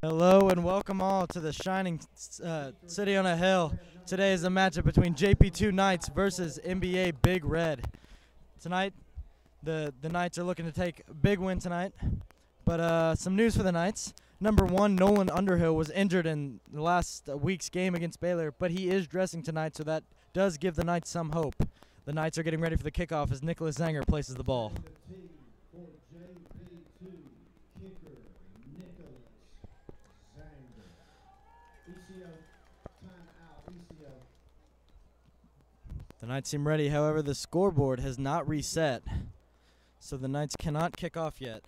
Hello and welcome all to the shining city on a hill. Today is a matchup between JPII Knights versus MBA Big Red. Tonight, the Knights are looking to take a big win tonight. But some news for the Knights. Number 1, Nolan Underhill was injured in the last week's game against Baylor, but he is dressing tonight, so that does give the Knights some hope. The Knights are getting ready for the kickoff as Nicholas Zanger places the ball. The Knights seem ready, however, the scoreboard has not reset, so the Knights cannot kick off yet.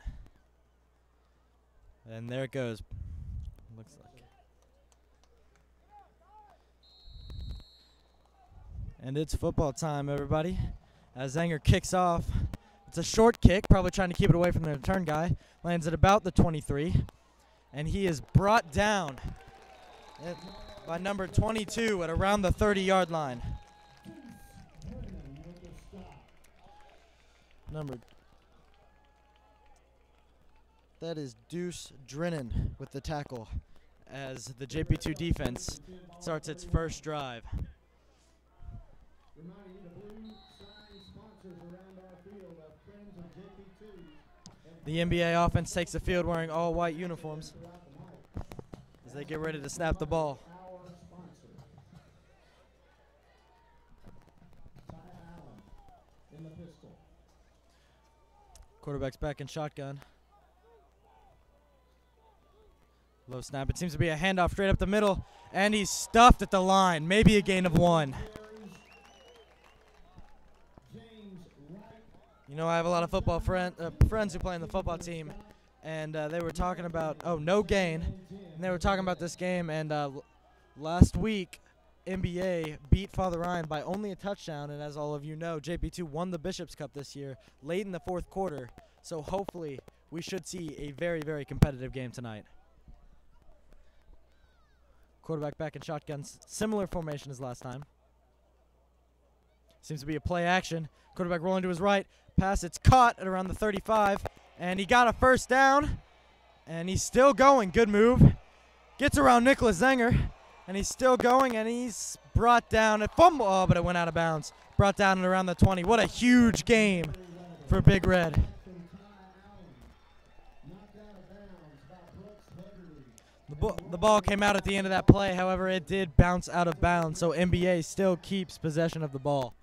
And there it goes. Looks like. And it's football time, everybody. As Zanger kicks off, it's a short kick, probably trying to keep it away from the return guy. Lands at about the 23, and he is brought down by number 22 at around the 30-yard line. That is Deuce Drennan with the tackle as the JPII defense starts its first drive. The MBA offense takes the field wearing all white uniforms as they get ready to snap the ball. Quarterback's back in shotgun. Low snap. It seems to be a handoff straight up the middle, and he's stuffed at the line. Maybe a gain of 1. You know, I have a lot of football friends who play in the football team, and they were talking about, no gain. And they were talking about this game, and last week, MBA beat Father Ryan by only a touchdown, and as all of you know, JPII won the Bishop's Cup this year late in the fourth quarter, so hopefully we should see a very, very competitive game tonight. Quarterback back in shotgun, similar formation as last time. Seems to be a play action. Quarterback rolling to his right, pass, it's caught at around the 35, and he got a first down, and he's still going, good move. Gets around Nicholas Zanger. And he's still going, and he's brought down a fumble. But it went out of bounds. Brought down at around the 20. What a huge game for Big Red. The ball came out at the end of that play. However, it did bounce out of bounds, so MBA still keeps possession of the ball.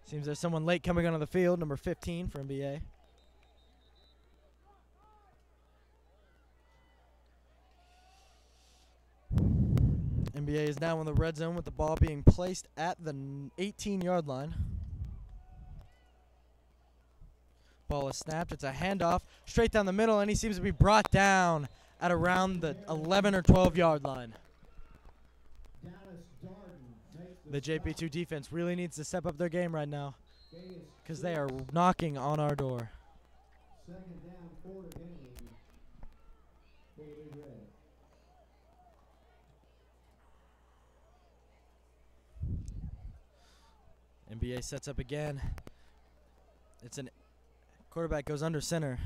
Seems there's someone late coming onto the field, number 15 for MBA. MBA is now in the red zone with the ball being placed at the 18-yard line. Ball is snapped. It's a handoff straight down the middle, and he seems to be brought down at around the 11 or 12-yard line. The JPII defense really needs to step up their game right now because they are knocking on our door. Second down, 4 to gain. NBA sets up again. It's an quarterback goes under center.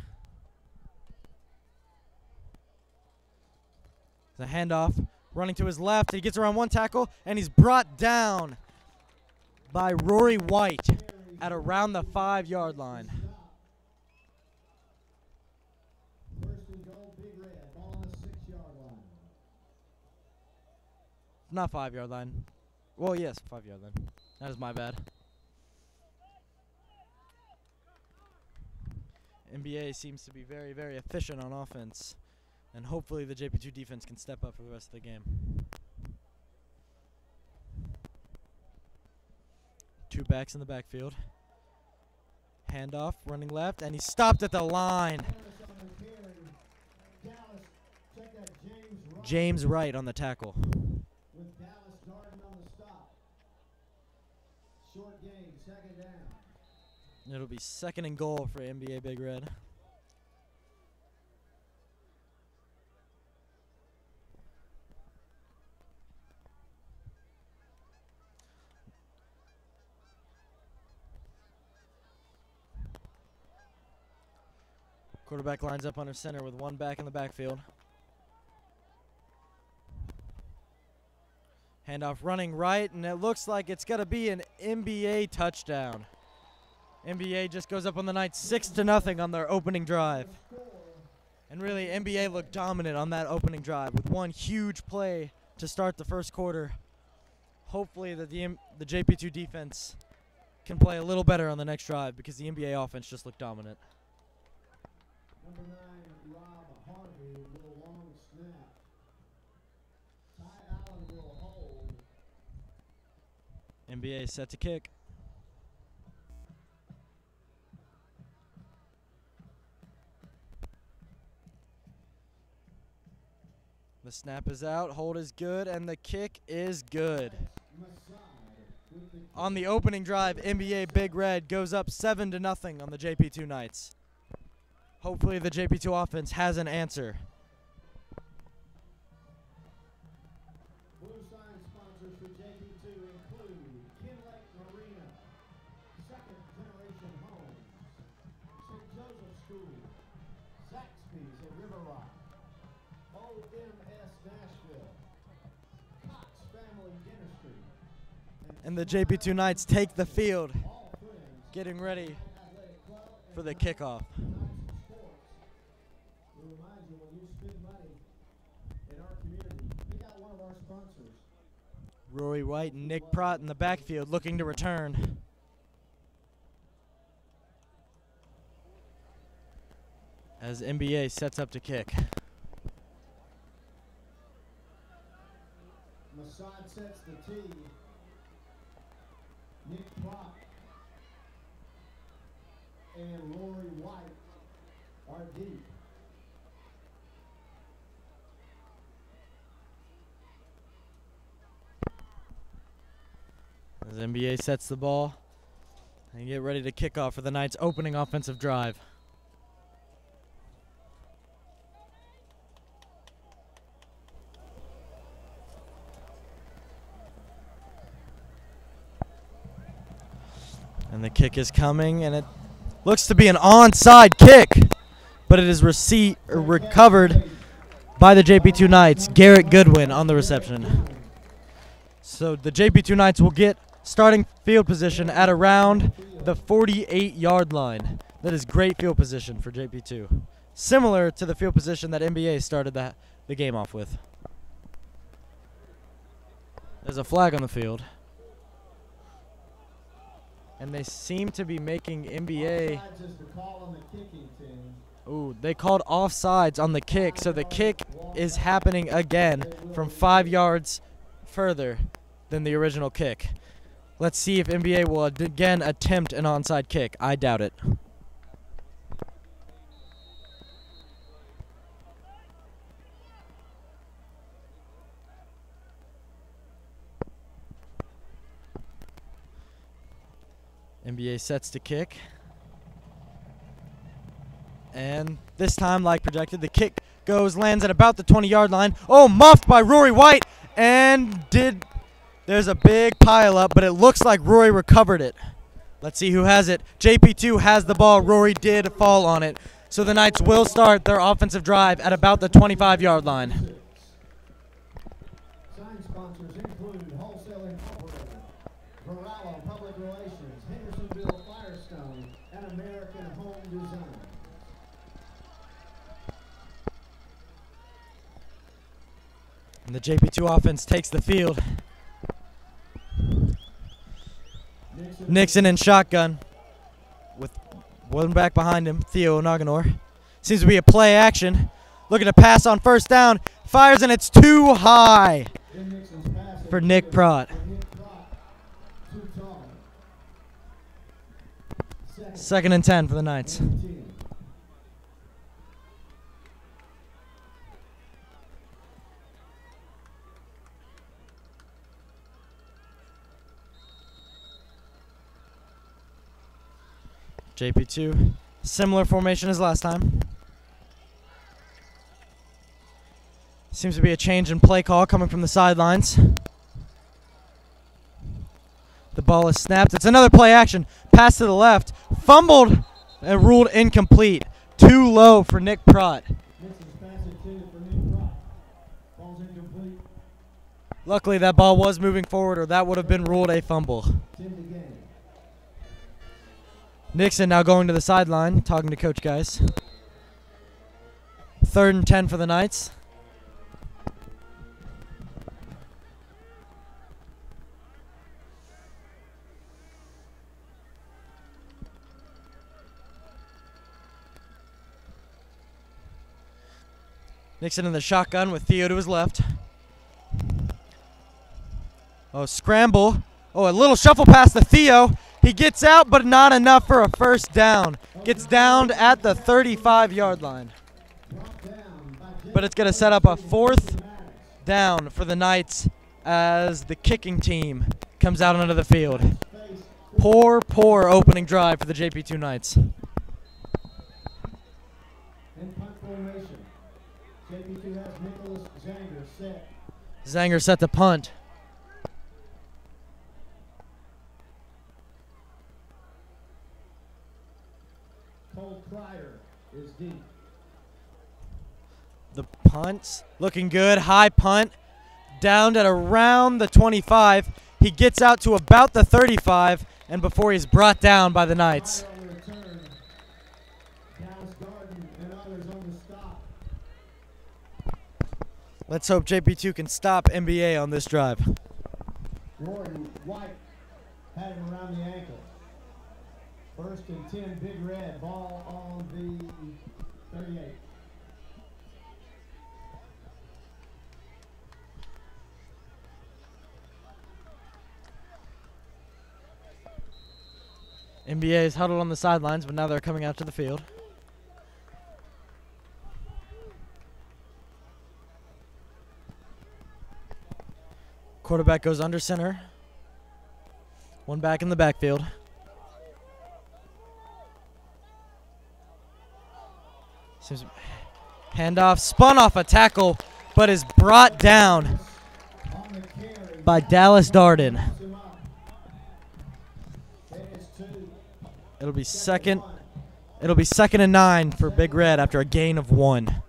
It's a handoff. Running to his left, he gets around one tackle, and he's brought down by Rory White at around the 5-yard line. Not 5-yard line. Well, yes, 5-yard line. That is my bad. NBA seems to be very, very efficient on offense. And hopefully the JPII defense can step up for the rest of the game. 2 backs in the backfield. Handoff, running left, and he's stopped at the line. James Wright on the tackle. It'll be 2nd and goal for MBA Big Red. Quarterback lines up under center with one back in the backfield. Handoff running right, and it looks like it's going to be an MBA touchdown. MBA just goes up on the night 6-0 on their opening drive. And really, MBA looked dominant on that opening drive with one huge play to start the first quarter. Hopefully the JP2 defense can play a little better on the next drive because the MBA offense just looked dominant. Number 9, Rob Harvey with a long snap. Ty Allen will hold. MBA set to kick. The snap is out, hold is good, and the kick is good. On the opening drive, NBA Big Red goes up 7-0 on the JP2 Knights. Hopefully the JP2 offense has an answer. Blue sign sponsors for JP2 include Kinlake Marina, Second Generation Homes, St. Joseph School, Zaxby's at River Rock, OMS Nashville, Cox Family Dentistry, And the JP2 Knights take the field, getting ready for the kickoff. We remind you, when you spend money in our community, pick out one of our sponsors. Rory White and Nick Prott in the backfield looking to return. As NBA sets up to kick. Masad sets the tee. Nick Prott and Rory White are deep. As NBA sets the ball and get ready to kick off for the Knights' opening offensive drive. And the kick is coming, and it looks to be an onside kick, but it is recovered by the JP2 Knights. Garrett Goodwin on the reception. So the JP2 Knights will get starting field position at around the 48-yard line. That is great field position for JP2. Similar to the field position that NBA started the game off with. There's a flag on the field. And they seem to be making NBA. Offsides is the call on the kicking team. Ooh, they called offsides on the kick, so the kick is happening again from 5 yards further than the original kick. Let's see if NBA will again attempt an onside kick. I doubt it. NBA sets to kick. And this time, like projected, the kick lands at about the 20-yard line. Oh, muffed by Rory White. And there's a big pile up, but it looks like Rory recovered it. Let's see who has it. JP2 has the ball. Rory did fall on it. So the Knights will start their offensive drive at about the 25-yard line. Sign sponsors include Wholesale Incorporated, Varallo Public Relations, Hendersonville Firestone, and American Home Design. And the JP2 offense takes the field. Nixon in shotgun with one back behind him, Theo Naganor. Seems to be a play action. Looking to pass on first down. Fires, and it's too high for Nick Prott. Second and 10 for the Knights. JP2, similar formation as last time. Seems to be a change in play call coming from the sidelines. The ball is snapped. It's another play action. Pass to the left. Fumbled and ruled incomplete. too low for Nick Prott. Luckily, that ball was moving forward, or that would have been ruled a fumble. Nixon now going to the sideline, talking to coach guys. 3rd and 10 for the Knights. Nixon in the shotgun with Theo to his left. Oh, scramble. Oh, a little shuffle pass to Theo. He gets out, but not enough for a first down. Gets downed at the 35-yard line. But it's going to set up a 4th down for the Knights as the kicking team comes out onto the field. Poor opening drive for the JP2 Knights. Zanger set to punt. The punt's looking good. High punt. Downed at around the 25. He gets out to about the 35, and before he's brought down by the Knights. Let's hope JP2 can stop MBA on this drive. Gordon White had him around the ankle. 1st and 10, Big Red, ball on the 38. NBA is huddled on the sidelines, but now they're coming out to the field. Quarterback goes under center. One back in the backfield. Handoff, spun off a tackle, but is brought down by Dallas Darden. It'll be second and 9 for Big Red after a gain of 1.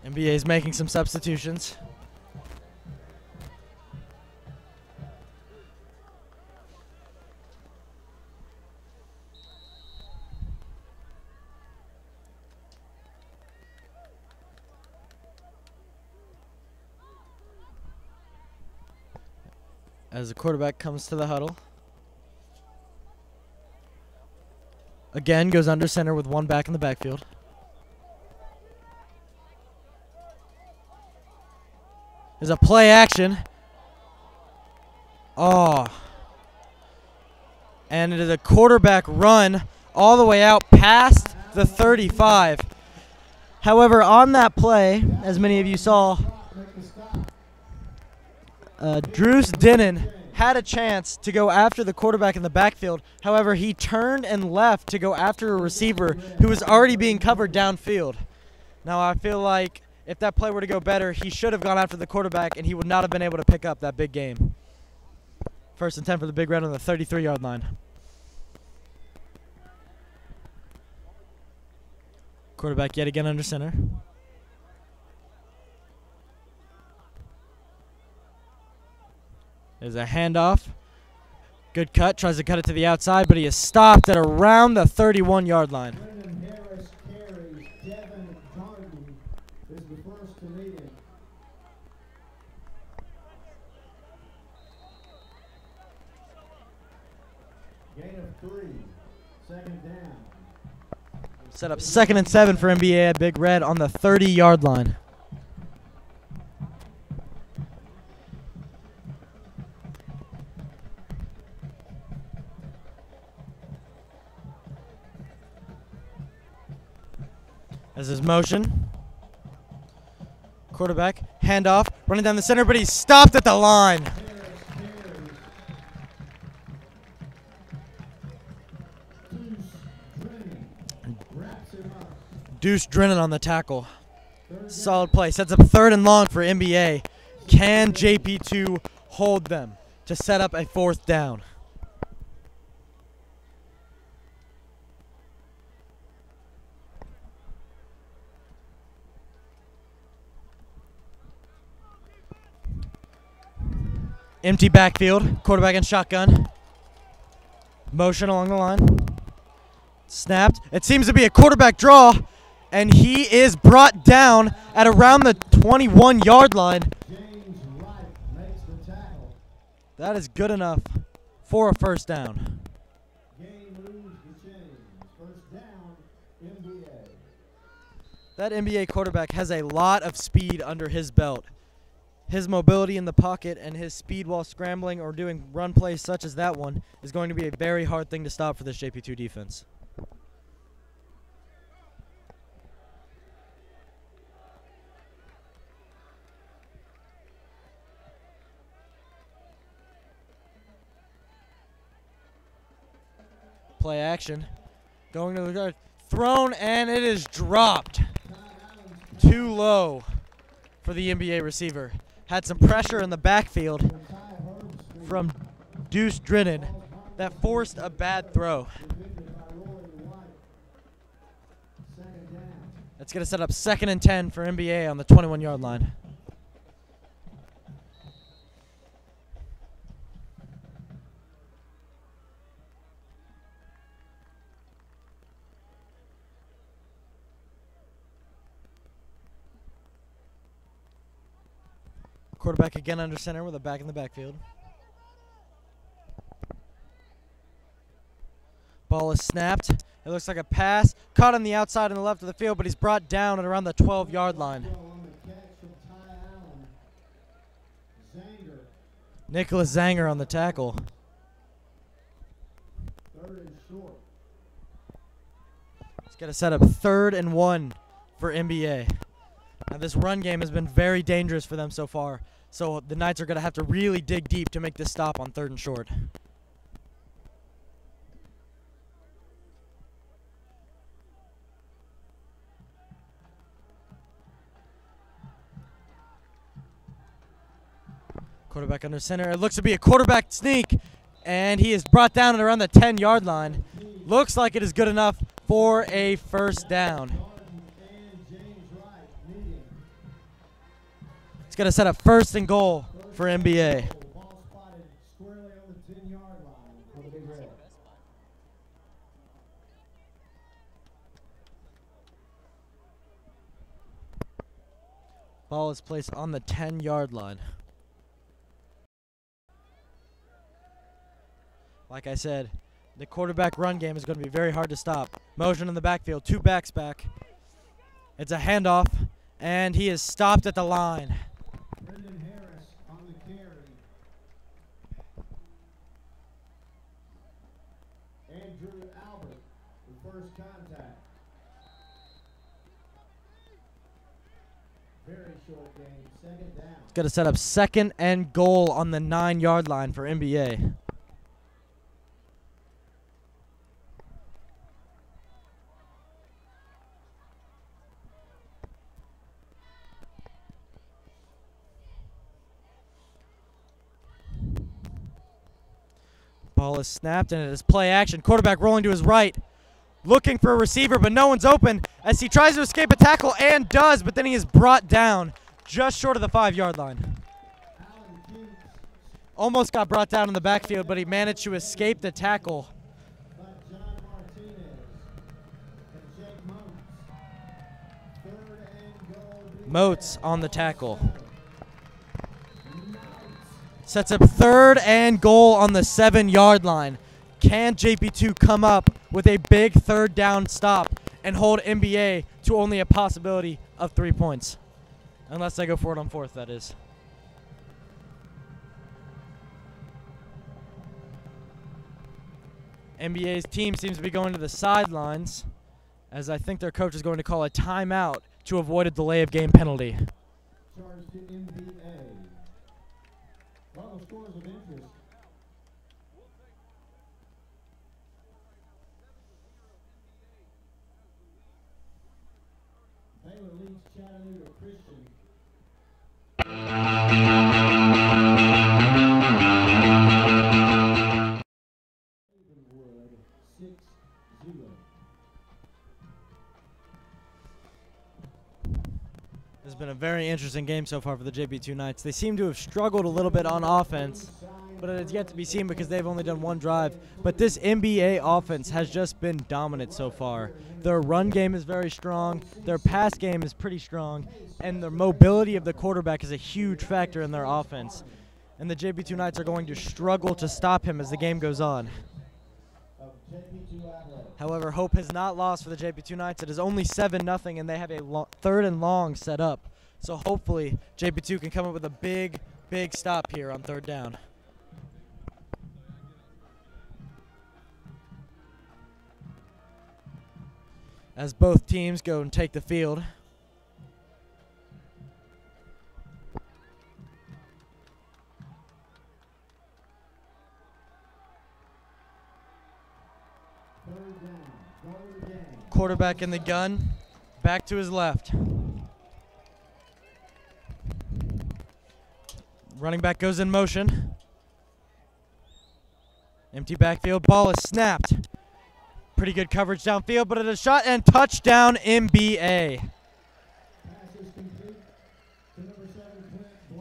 NBA is making some substitutions. As the quarterback comes to the huddle. Again, goes under center with one back in the backfield. There's a play action. Oh. And it is a quarterback run all the way out past the 35. However, on that play, as many of you saw, Drews Denon had a chance to go after the quarterback in the backfield. However, he turned and left to go after a receiver who was already being covered downfield. Now, I feel like if that play were to go better, he should have gone after the quarterback, and he would not have been able to pick up that big game. 1st and 10 for the Big Red on the 33-yard line. Quarterback yet again under center. There's a handoff. Good cut. Tries to cut it to the outside, but he is stopped at around the 31-yard line. Gain of 3, 2nd down. Set up 2nd and 7 for NBA at Big Red on the 30-yard line. As his motion. Quarterback, handoff, running down the center, but he's stopped at the line. Deuce Drennan on the tackle. Solid play. Sets up 3rd and long for MBA. Can JP2 hold them to set up a 4th down? Empty backfield. Quarterback and shotgun. Motion along the line. Snapped. It seems to be a quarterback draw, and he is brought down at around the 21-yard line. That is good enough for a 1st down. That NBA quarterback has a lot of speed under his belt. His mobility in the pocket and his speed while scrambling or doing run plays such as that one is going to be a very hard thing to stop for this JP2 defense. Play action. Going to the guard. Thrown, and it is dropped. Too low for the NBA receiver. Had some pressure in the backfield from Deuce Drennan that forced a bad throw. That's going to set up 2nd and 10 for NBA on the 21-yard line. Quarterback again under center with a back in the backfield. Ball is snapped. It looks like a pass. Caught on the outside and the left of the field, but he's brought down at around the 12-yard line. Nicholas Zanger on the tackle. It's going to set up 3rd and 1 for NBA. Now, this run game has been very dangerous for them so far, so the Knights are going to have to really dig deep to make this stop on 3rd and short. Quarterback under center. It looks to be a quarterback sneak, and he is brought down at around the 10-yard line. Looks like it is good enough for a 1st down. It's going to set up 1st and goal for NBA. Ball is placed on the 10-yard line. Like I said, the quarterback run game is going to be very hard to stop. Motion in the backfield, 2 backs back. It's a handoff, and he is stopped at the line. Got to set up 2nd and goal on the 9-yard line for NBA. Ball is snapped, and it is play action. Quarterback rolling to his right, looking for a receiver, but no one's open as he tries to escape a tackle and does, but then he is brought down just short of the 5-yard line. Almost got brought down in the backfield, but he managed to escape the tackle. Moats on the tackle. Sets up 3rd and goal on the 7-yard line. Can JP2 come up with a big 3rd down stop and hold NBA to only a possibility of 3 points? Unless they go for it on 4th, that is. NBA's team seems to be going to the sidelines, as I think their coach is going to call a timeout to avoid a delay of game penalty. Charged to NBA. Well, the scores of interest. It's been a very interesting game so far for the JP2 Knights. They seem to have struggled a little bit on offense, but it is yet to be seen because they've only done one drive. But this MBA offense has just been dominant so far. Their run game is very strong, their pass game is pretty strong, and the mobility of the quarterback is a huge factor in their offense. And the JP2 Knights are going to struggle to stop him as the game goes on. However, hope has not lost for the JP2 Knights. It is only 7-0, and they have a 3rd and long set up. So hopefully JP2 can come up with a big stop here on 3rd down. As both teams go and take the field. Quarterback in the gun, back to his left. Running back goes in motion. Empty backfield, ball is snapped. Pretty good coverage downfield, but it is a shot and touchdown MBA.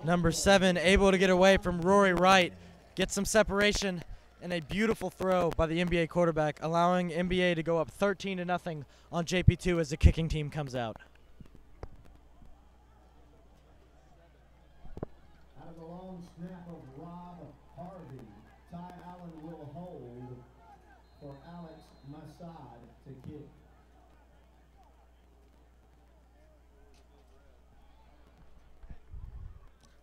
Number 7 able to get away from Rory Wright, get some separation, and a beautiful throw by the MBA quarterback, allowing MBA to go up 13-0 on JP2 as the kicking team comes out. Out of the long snap of Rob Harvey, Ty Allen will hold for Alex Massad to kick.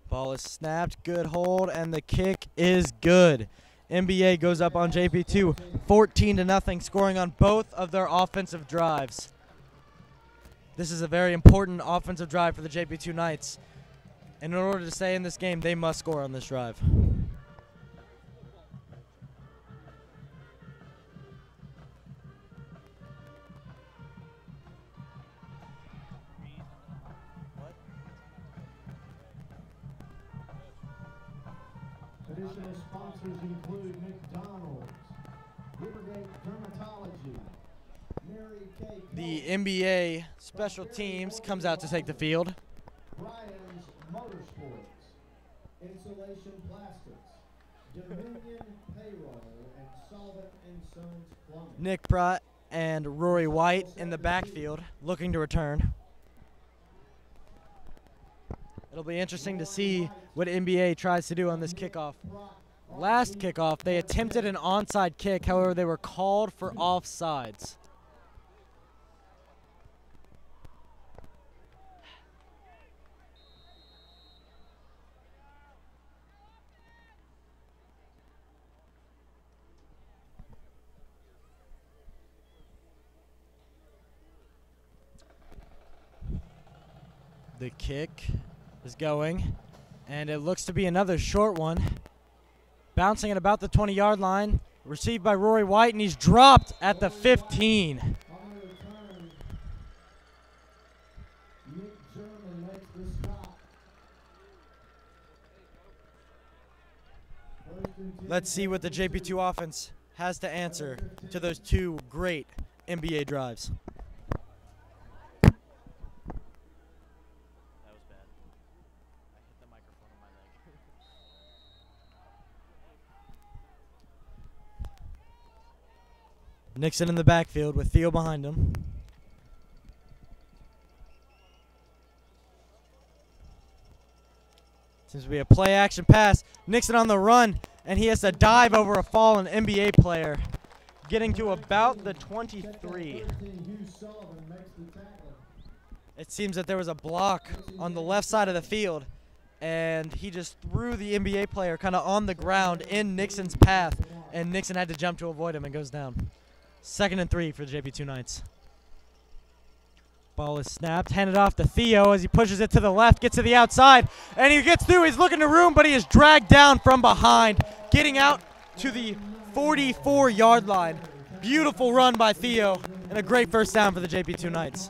Ball is snapped, good hold, and the kick is good. MBA goes up on JP2 14-0, scoring on both of their offensive drives. This is a very important offensive drive for the JP2 Knights. And in order to stay in this game, they must score on this drive. Additional sponsors include McDonald's, Rivergate Dermatology, Mary Kay. The NBA special teams comes out to take the field. Brian's Motorsports, Insulation Plastics, Dominion Payroll, and Sullivan & Sons Plumbing. Nick Pratt and Rory White in the backfield looking to return. It'll be interesting to see what NBA tries to do on this kickoff. Last kickoff, they attempted an onside kick. However, they were called for offsides. The kick is going, and it looks to be another short one. Bouncing at about the 20-yard line, received by Rory White, and he's dropped at the 15. On the return, Nick German makes the stop. First and 10. Let's see what the JP2 offense has to answer to those two great NBA drives. Nixon in the backfield with Theo behind him. Seems to be a play-action pass. Nixon on the run, and he has to dive over a fallen NBA player, getting to about the 23. It seems that there was a block on the left side of the field, and he just threw the NBA player kind of on the ground in Nixon's path, and Nixon had to jump to avoid him and goes down. 2nd and 3 for the JP2 Knights. Ball is snapped, handed off to Theo as he pushes it to the left, gets to the outside, and he gets through. He's looking to room, but he is dragged down from behind, getting out to the 44-yard line. Beautiful run by Theo, and a great first down for the JP2 Knights.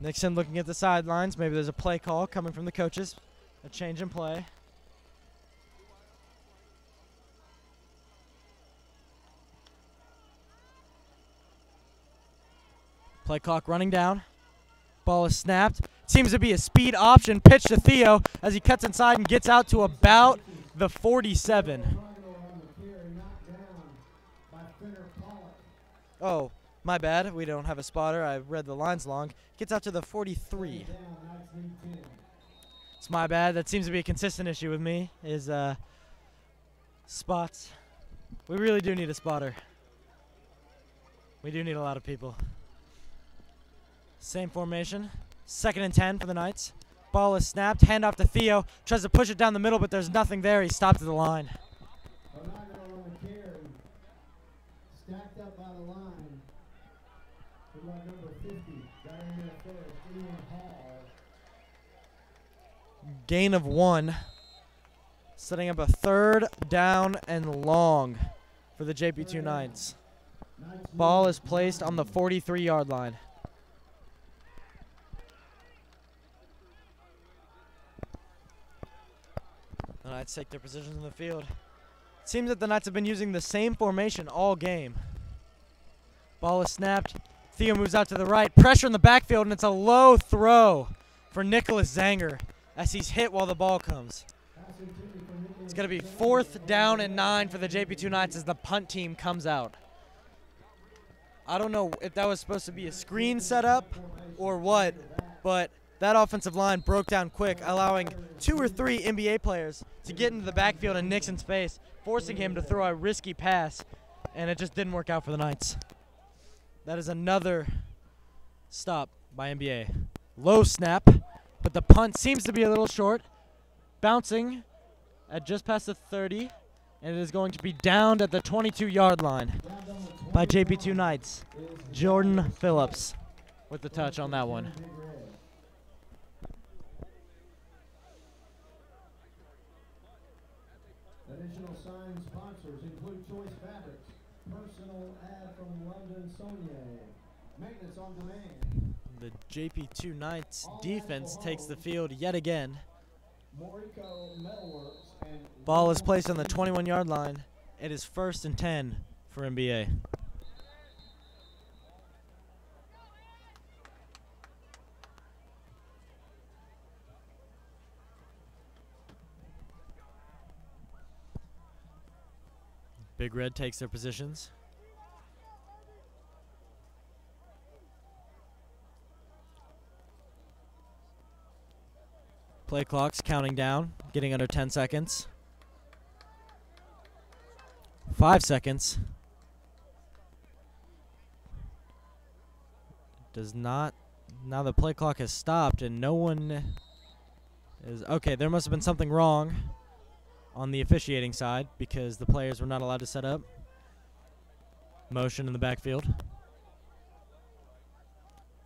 Nixon looking at the sidelines. Maybe there's a play call coming from the coaches. A change in play. Play clock running down. Ball is snapped. Seems to be a speed option. Pitch to Theo as he cuts inside and gets out to about the 47. Oh, my bad. We don't have a spotter. I read the lines long. Gets out to the 43. It's my bad. That seems to be a consistent issue with me, is spots. We really do need a spotter. We do need a lot of people. Same formation. 2nd and 10 for the Knights. Ball is snapped. Hand off to Theo. Tries to push it down the middle, but there's nothing there. He stopped at the line. Stacked up by the line. Good luck number 50. Got in there first. Ian Hall. Gain of 1. Setting up a 3rd down and long for the JP2 Knights. Ball is placed on the 43-yard line. The Knights take their positions in the field. It seems that the Knights have been using the same formation all game. Ball is snapped. Theo moves out to the right. Pressure in the backfield, and it's a low throw for Nicholas Zanger as he's hit while the ball comes. It's going to be 4th down and 9 for the JP2 Knights as the punt team comes out. I don't know if that was supposed to be a screen setup or what, but that offensive line broke down quick, allowing 2 or 3 NBA players to get into the backfield in Nixon's face, forcing him to throw a risky pass, and it just didn't work out for the Knights. That is another stop by NBA. Low snap, but the punt seems to be a little short, bouncing at just past the 30, and it is going to be downed at the 22-yard line by JP2 Knights. Jordan Phillips with the touch on that one. Additional sign sponsors include Choice Fabrics, personal ad from London Saunier, maintenance on demand. The JP2 Knights defense takes the field yet again. Morico Metalworks and Ball is placed on the 21-yard line. It is 1st and 10 for MBA. Big Red takes their positions. Play clock's counting down, getting under 10 seconds. 5 seconds. Does not. Now the play clock has stopped and no one is. Okay, there must have been something wrong on the officiating side because the players were not allowed to set up. Motion in the backfield.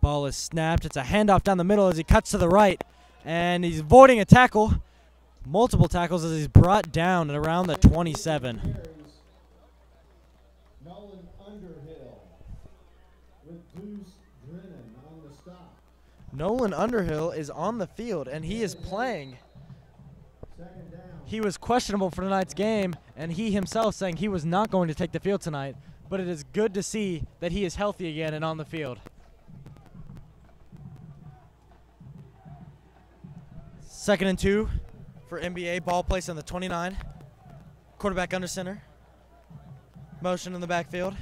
Ball is snapped. It's a handoff down the middle as he cuts to the right. And he's avoiding a tackle. Multiple tackles as he's brought down at around the 27. Nolan Underhill with Deuce Drennan on the stop. Nolan Underhill is on the field, and he is playing. Second down. He was questionable for tonight's game, and he himself saying he was not going to take the field tonight. But it is good to see that he is healthy again and on the field. 2nd and 2 for NBA. Ball placed on the 29. Quarterback under center. Motion in the backfield.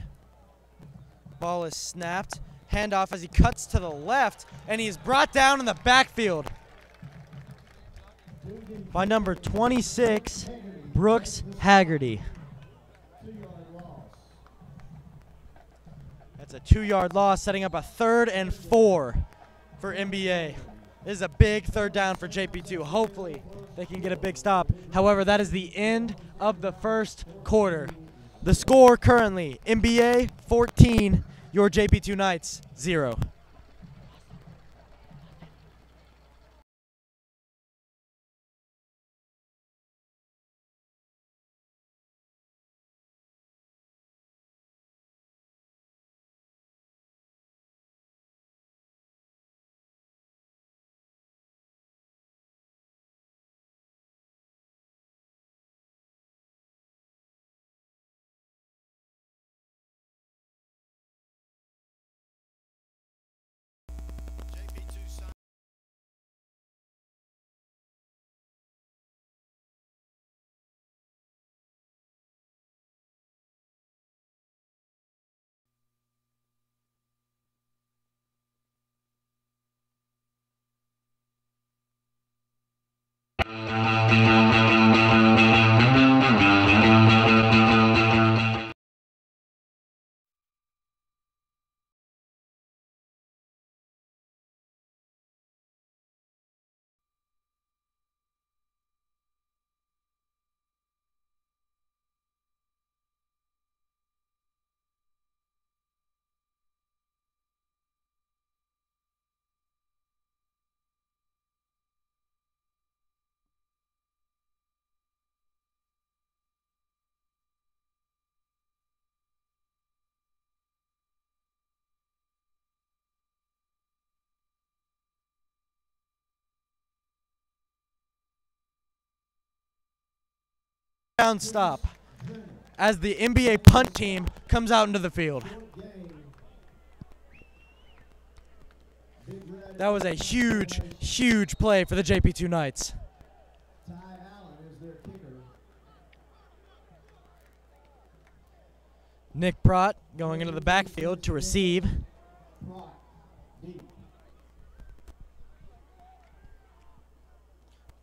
Ball is snapped. Handoff as he cuts to the left, and he is brought down in the backfield by number 26, Brooks Haggerty. 2-yard loss. That's a 2-yard loss, setting up a 3rd and 4 for NBA. This is a big 3rd down for JP2. Hopefully they can get a big stop. However, that is the end of the 1st quarter. The score currently, NBA 14, your JP2 Knights 0. Down stop as the MBA punt team comes out into the field. That was a huge, huge play for the JP2 Knights. Nick Pratt going into the backfield to receive.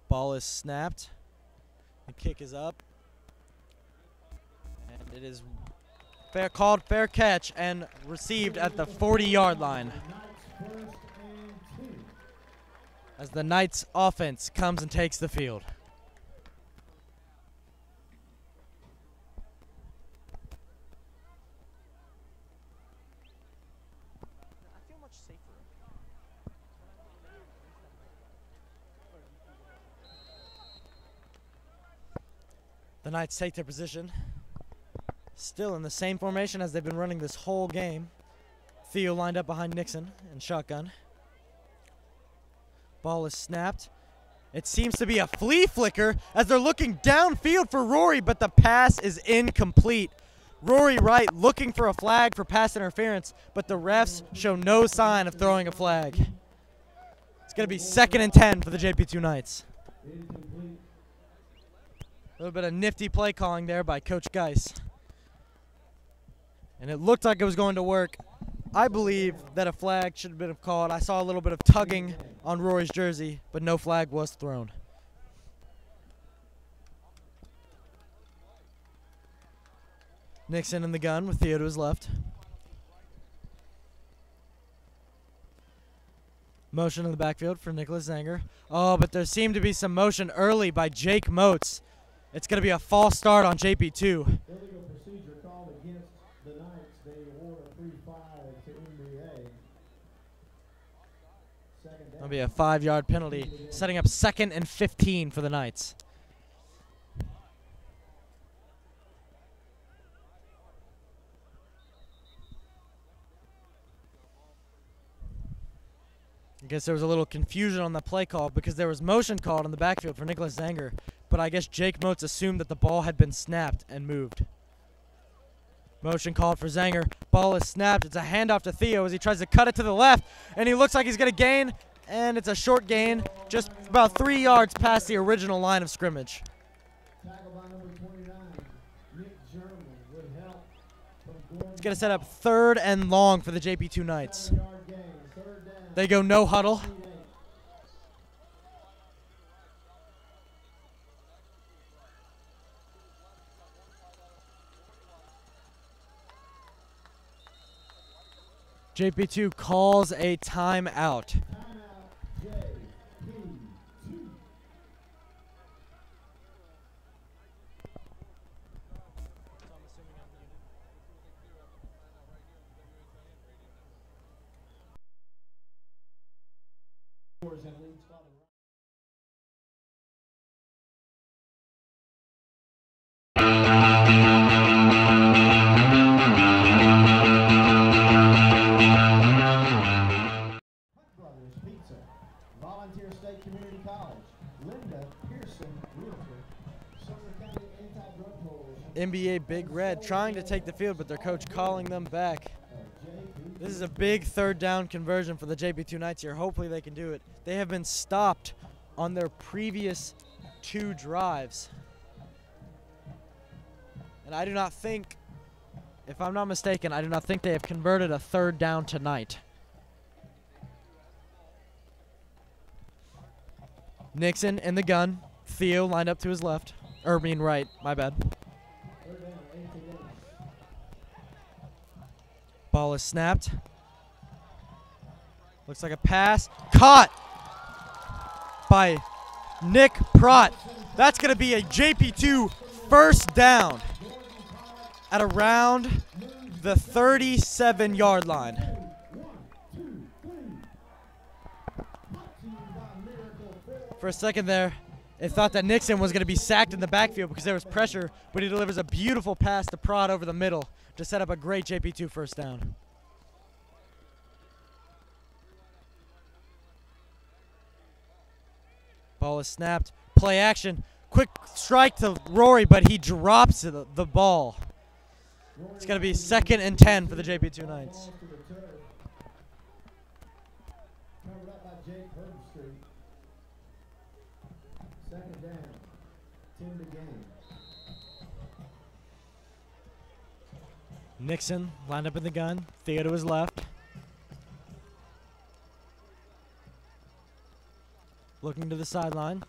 Ball is snapped. The kick is up. And it is called fair catch and received at the 40-yard line. As the Knights offense comes and takes the field. The Knights take their position. Still in the same formation as they've been running this whole game. Theo lined up behind Nixon in shotgun. Ball is snapped. It seems to be a flea flicker as they're looking downfield for Rory, but the pass is incomplete. Rory Wright looking for a flag for pass interference, but the refs show no sign of throwing a flag. It's going to be 2nd and 10 for the JP2 Knights. A little bit of nifty play calling there by Coach Geis. And it looked like it was going to work. I believe that a flag should have been called. I saw a little bit of tugging on Rory's jersey, but no flag was thrown. Nixon in the gun with Theo to his left. Motion in the backfield for Nicholas Zanger. Oh, but there seemed to be some motion early by Jake Moats. It's going to be a false start on JP2. Illegal procedure called against the Knights. They award a 3-5 to MBA. That'll be a 5-yard penalty, setting up 2nd and 15 for the Knights. I guess there was a little confusion on the play call because there was motion called in the backfield for Nicholas Zanger, but I guess Jake Moats assumed that the ball had been snapped and moved. Motion called for Zanger. Ball is snapped. It's a handoff to Theo as he tries to cut it to the left, and he looks like he's going to gain, and it's a short gain, just about 3 yards past the original line of scrimmage. Tackle by number 29, Nick German would help from going. It's going to set up 3rd and long for the JP2 Knights. 7-yard gain, 3rd down. They go no huddle. JP2 calls a timeout. Timeout, JP2. Volunteer State Community College, Linda Pearson, realtor, Sumner County Anti-Drug Coalition. NBA Big Red trying to take the field, but their coach calling them back. This is a big 3rd down conversion for the JP2 Knights here. Hopefully they can do it. They have been stopped on their previous 2 drives. And I do not think, if I'm not mistaken, I do not think they have converted a 3rd down tonight. Nixon in the gun. Theo lined up to his left. Or, I mean right. My bad. Ball is snapped. Looks like a pass. Caught by Nick Prott. That's going to be a JP2 first down at around the 37-yard line. For a second there, it thought that Nixon was going to be sacked in the backfield because there was pressure, but he delivers a beautiful pass to Prott over the middle to set up a great JP2 first down. Ball is snapped. Play action. Quick strike to Rory, but he drops the ball. It's going to be 2nd and 10 for the JP2 Knights. Second down, 10 to gain. Nixon lined up in the gun. Theo to his left. Looking to the sideline.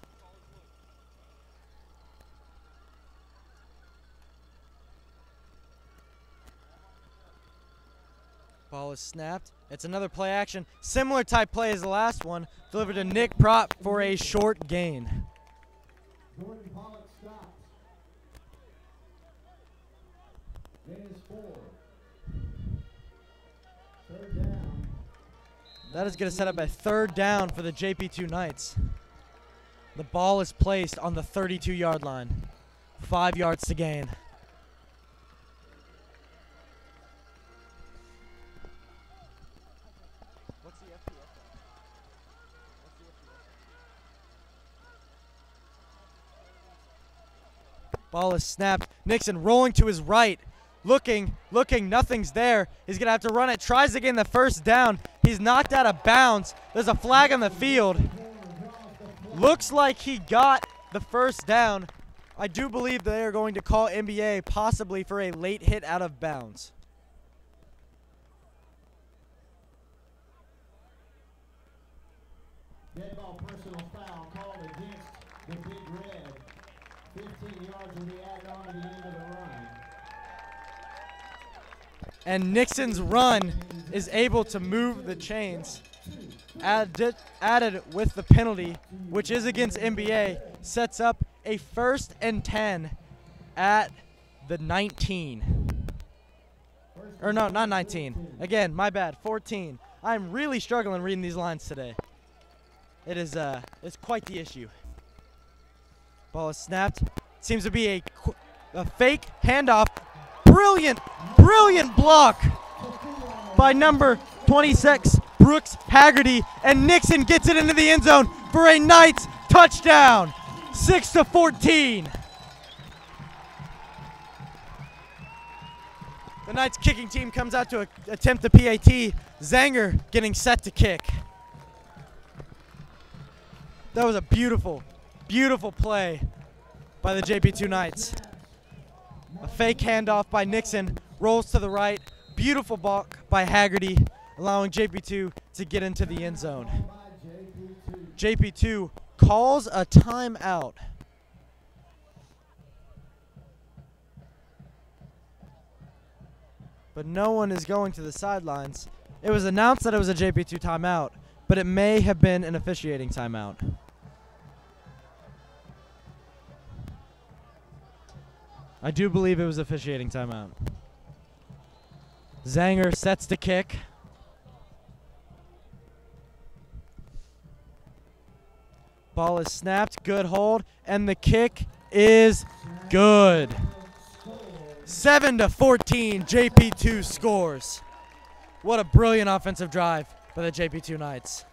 Ball is snapped. It's another play action. Similar type play as the last one. Delivered to Nick Prott for a short gain. Jordan Pollock stops. Gain is 4. Third down. That is going to set up a 3rd down for the JP2 Knights. The ball is placed on the 32-yard line. 5 yards to gain. Ball is snapped. Nixon rolling to his right. Looking, nothing's there. He's going to have to run it. Tries to gain the first down. He's knocked out of bounds. There's a flag on the field. Looks like he got the first down. I do believe they are going to call MBA possibly for a late hit out of bounds. Dead ball personal foul called against the Big Red. 15 yards will be added on to the end of the run. And Nixon's run is able to move the chains. Added with the penalty, which is against MBA, sets up a 1st and 10 at the 19. Or no, not 19. Again, my bad, 14. I'm really struggling reading these lines today. It is it's quite the issue. Ball is snapped. Seems to be a fake handoff. Brilliant block by number 26, Brooks Haggerty, and Nixon gets it into the end zone for a Knights touchdown, 6-14. The Knights kicking team comes out to attempt the PAT. Zanger getting set to kick. That was a beautiful play by the JP2 Knights. A fake handoff by Nixon, rolls to the right. Beautiful block by Haggerty, allowing JP2 to get into the end zone. JP2 calls a timeout. But no one is going to the sidelines. It was announced that it was a JP2 timeout, but it may have been an officiating timeout. I do believe it was officiating timeout. Zanger sets to kick. Ball is snapped, good hold, and the kick is good. 7-14, JP2 scores. What a brilliant offensive drive by the JP2 Knights.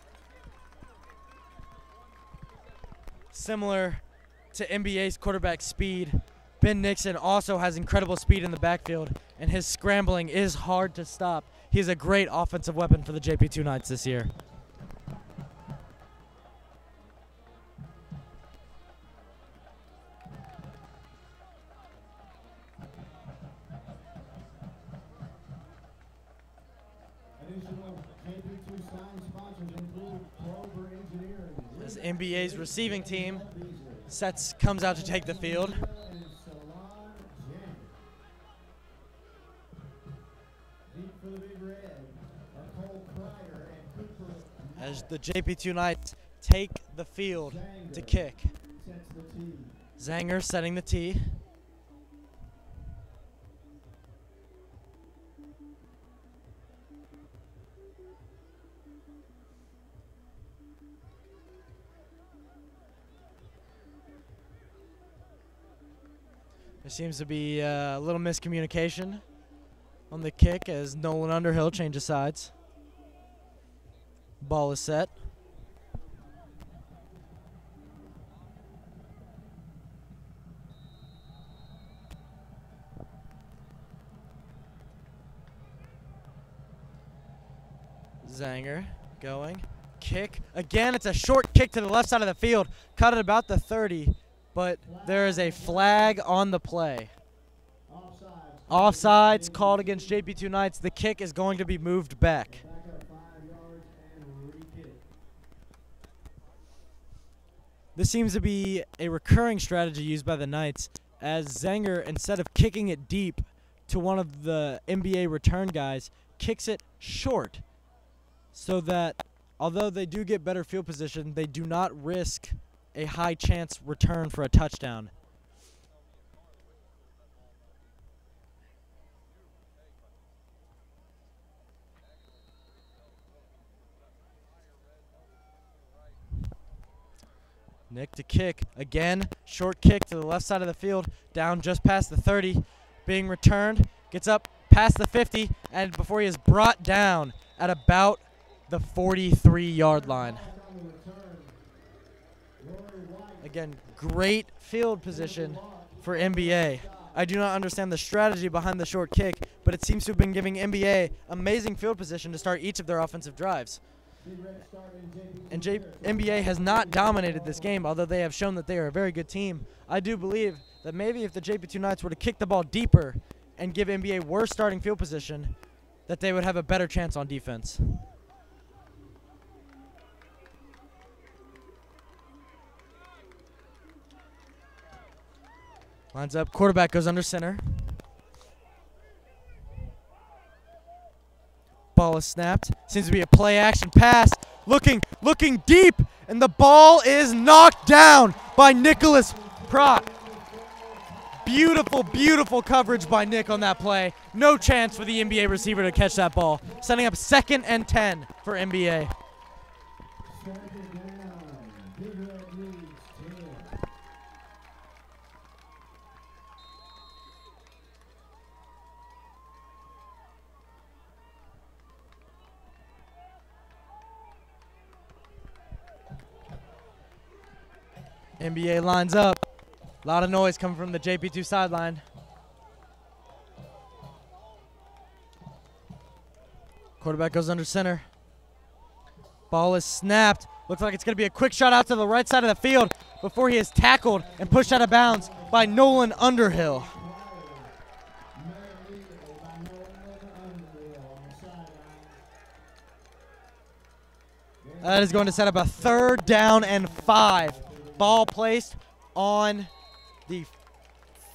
Similar to NBA's quarterback speed, Ben Nixon also has incredible speed in the backfield, and his scrambling is hard to stop. He's a great offensive weapon for the JP2 Knights this year. An Additional JPII sign sponsors include Clover Engineering. As NBA's receiving team comes out to take the field. As the JPII Knights take the field to kick. Zanger setting the tee. There seems to be a little miscommunication on the kick as Nolan Underhill changes sides. Ball is set. Zanger going. Kick. Again, it's a short kick to the left side of the field. Cut at about the 30, but there is a flag on the play. Offsides called against JPII Knights. The kick is going to be moved back. This seems to be a recurring strategy used by the Knights, as Zanger, instead of kicking it deep to one of the MBA return guys, kicks it short, so that although they do get better field position, they do not risk a high chance return for a touchdown. Nick to kick. Again, short kick to the left side of the field, down just past the 30, being returned, gets up past the 50, and before he is brought down at about the 43-yard line. Again, great field position for MBA. I do not understand the strategy behind the short kick, but it seems to have been giving MBA amazing field position to start each of their offensive drives. And MBA has not dominated this game, although they have shown that they are a very good team. I do believe that maybe if the JPII Knights were to kick the ball deeper and give MBA worse starting field position, that they would have a better chance on defense. Lines up, quarterback goes under center. Ball is snapped. Seems to be a play action pass. Looking deep, and the ball is knocked down by Nicholas Pratt. Beautiful, beautiful coverage by Nick on that play. No chance for the NBA receiver to catch that ball. Setting up 2nd and 10 for NBA. NBA lines up. A lot of noise coming from the JPII sideline. Quarterback goes under center. Ball is snapped. Looks like it's going to be a quick shot out to the right side of the field before he is tackled and pushed out of bounds by Nolan Underhill. That is going to set up a 3rd down and 5. Ball placed on the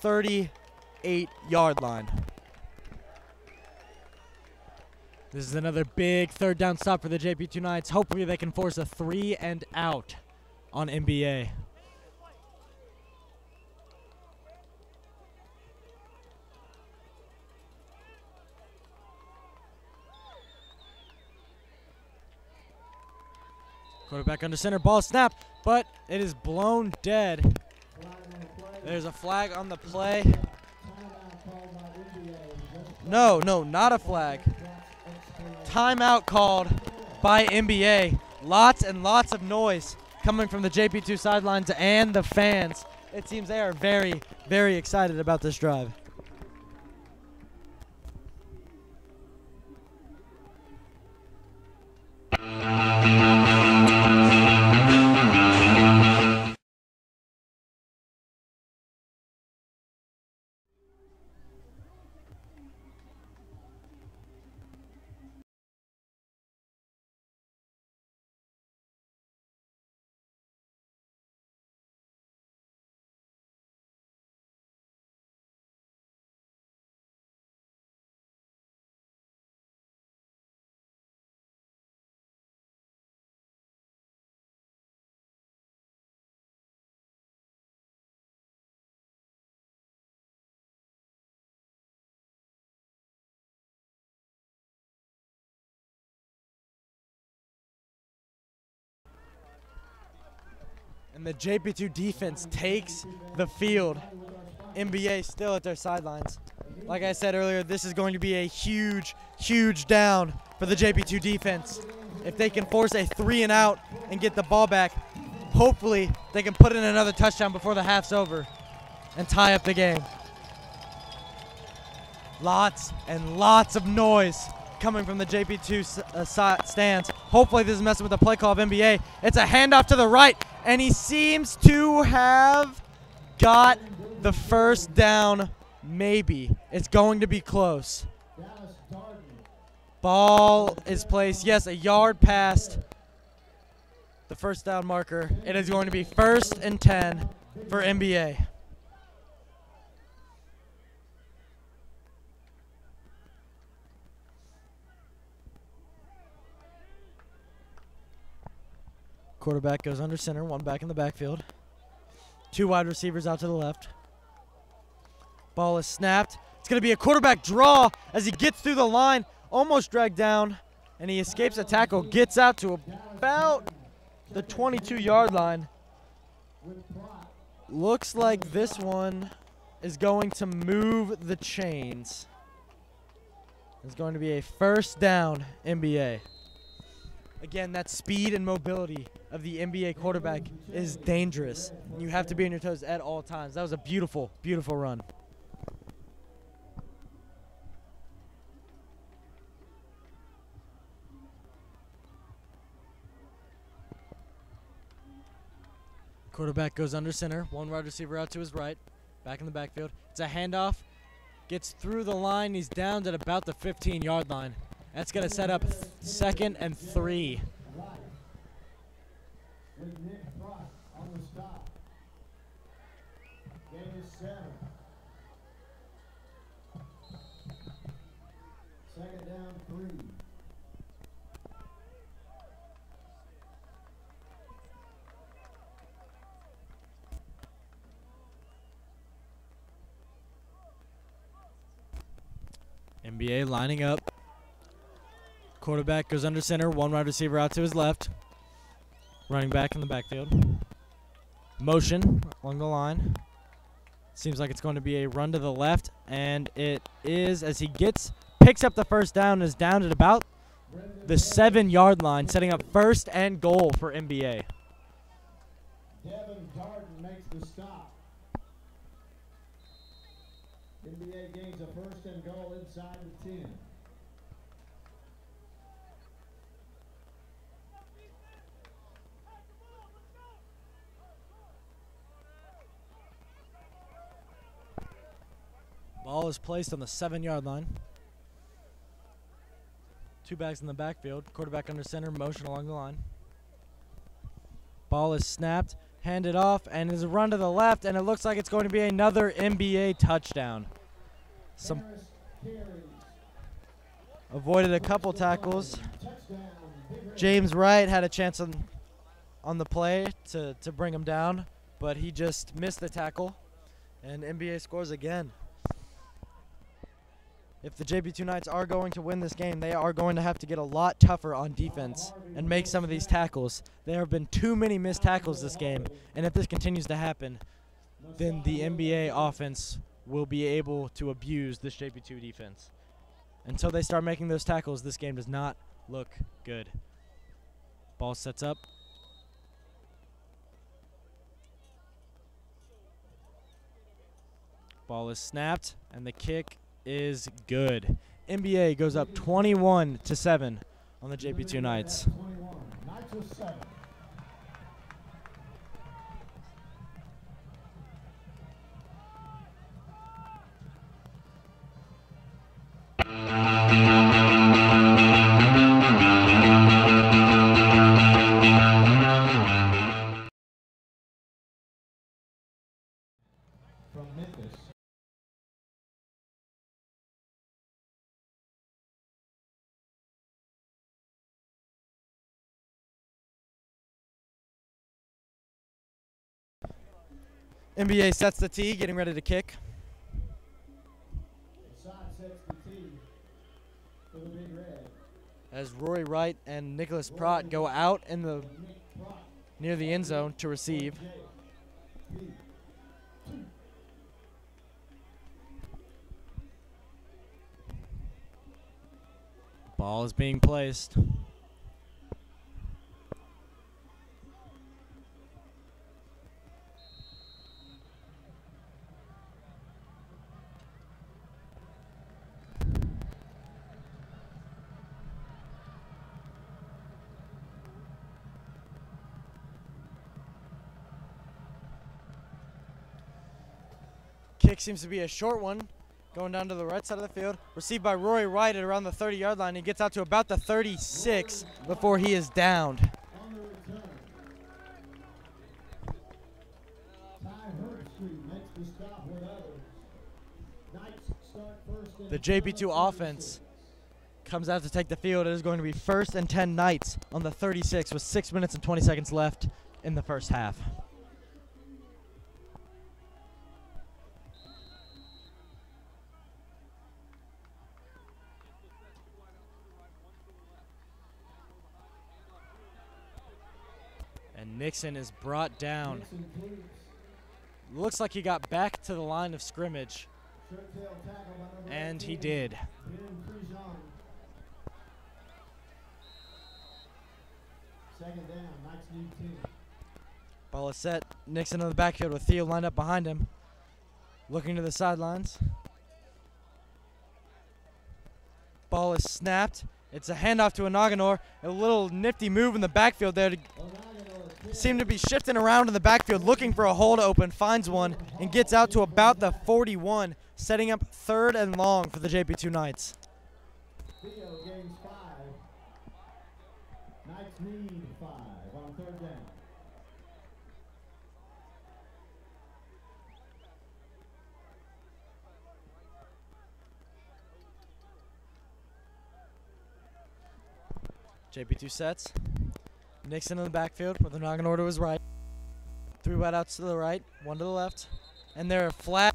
38-yard line. This is another big 3rd down stop for the JPII Knights. Hopefully they can force a 3 and out on MBA. Quarterback under center, ball snap, but it is blown dead. There's a flag on the play. No, not a flag. Timeout called by NBA. Lots and lots of noise coming from the JPII sidelines and the fans. It seems they are very, very excited about this drive. And the JP2 defense takes the field. MBA still at their sidelines. Like I said earlier, this is going to be a huge, huge down for the JP2 defense. If they can force a 3-and-out and get the ball back, hopefully they can put in another touchdown before the half's over and tie up the game. Lots and lots of noise coming from the JP2 stands. Hopefully this is messing with the play call of NBA. It's a handoff to the right, and he seems to have got the first down. Maybe. It's going to be close. Ball is placed. Yes, a yard past the first down marker. It is going to be 1st and 10 for NBA. Quarterback goes under center, one back in the backfield. 2 wide receivers out to the left. Ball is snapped. It's going to be a quarterback draw as he gets through the line, almost dragged down, and he escapes a tackle, gets out to about the 22-yard line. Looks like this one is going to move the chains. It's going to be a 1st down NBA. Again, that speed and mobility of the NBA quarterback is dangerous. You have to be on your toes at all times. That was a beautiful, beautiful run. Quarterback goes under center. 1 wide receiver out to his right. Back in the backfield. It's a handoff. Gets through the line. He's down at about the 15-yard line. That's going to set up 2nd and 3. On the stop. Game is 7. 2nd down, 3. NBA lining up. Quarterback goes under center. 1 wide receiver out to his left. Running back in the backfield. Motion along the line. Seems like it's going to be a run to the left, and it is as he picks up the 1st down, is down at about the 7-yard line, setting up 1st and goal for NBA. Devin Darden makes the stop. NBA gains a 1st and goal inside the 10. Ball is placed on the 7-yard line. 2 backs in the backfield. Quarterback under center, motion along the line. Ball is snapped, handed off, and is a run to the left, and it looks like it's going to be another NBA touchdown. Avoided a couple tackles. James Wright had a chance on the play to bring him down, but he just missed the tackle, and NBA scores again. If the JP2 Knights are going to win this game, they are going to have to get a lot tougher on defense and make some of these tackles. There have been too many missed tackles this game, and if this continues to happen, then the NBA offense will be able to abuse this JP2 defense. Until they start making those tackles, this game does not look good. Ball sets up. Ball is snapped, and the kick is good. NBA goes up 21-7 on the JP2 Knights. Knights with 7. From Memphis. NBA sets the tee, getting ready to kick. The side sets the tee for the Big Red. As Rory Wright and Nicholas Pratt go out in the near the end zone to receive. Ball is being placed. Kick seems to be a short one, going down to the right side of the field. Received by Rory Wright at around the 30-yard line. He gets out to about the 36 before he is downed. The JP2 offense comes out to take the field. It is going to be 1st and 10 Knights on the 36 with 6 minutes and 20 seconds left in the first half. And Nixon is brought down. Looks like he got back to the line of scrimmage. And he did. Second down, Knights need 2. Ball is set. Nixon on the backfield with Theo lined up behind him. Looking to the sidelines. Ball is snapped. It's a handoff to Inaganor. A little nifty move in the backfield there to seem to be shifting around in the backfield, looking for a hole to open, finds one, and gets out to about the 41, setting up 3rd and long for the JP2 Knights. Theo gains 5. Knights need 5 on 3rd down. JP2 sets. Nixon in the backfield with Inaganor to his right. 3 wideouts to the right, 1 to the left. And they're flat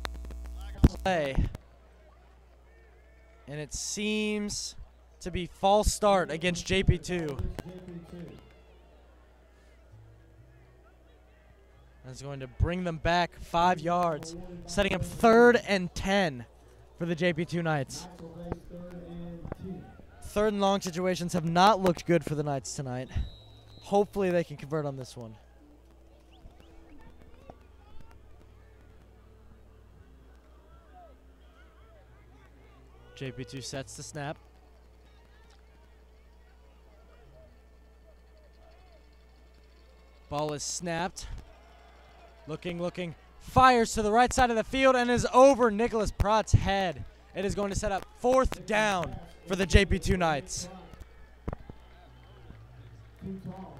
play. And it seems to be false start against JP2. That's going to bring them back 5 yards, setting up 3rd and 10 for the JP2 Knights. 3rd and long situations have not looked good for the Knights tonight. Hopefully they can convert on this one. JP2 sets the snap. Ball is snapped. Looking, fires to the right side of the field and is over Nicholas Pratt's head. It is going to set up 4th down for the JP2 Knights. Too tall.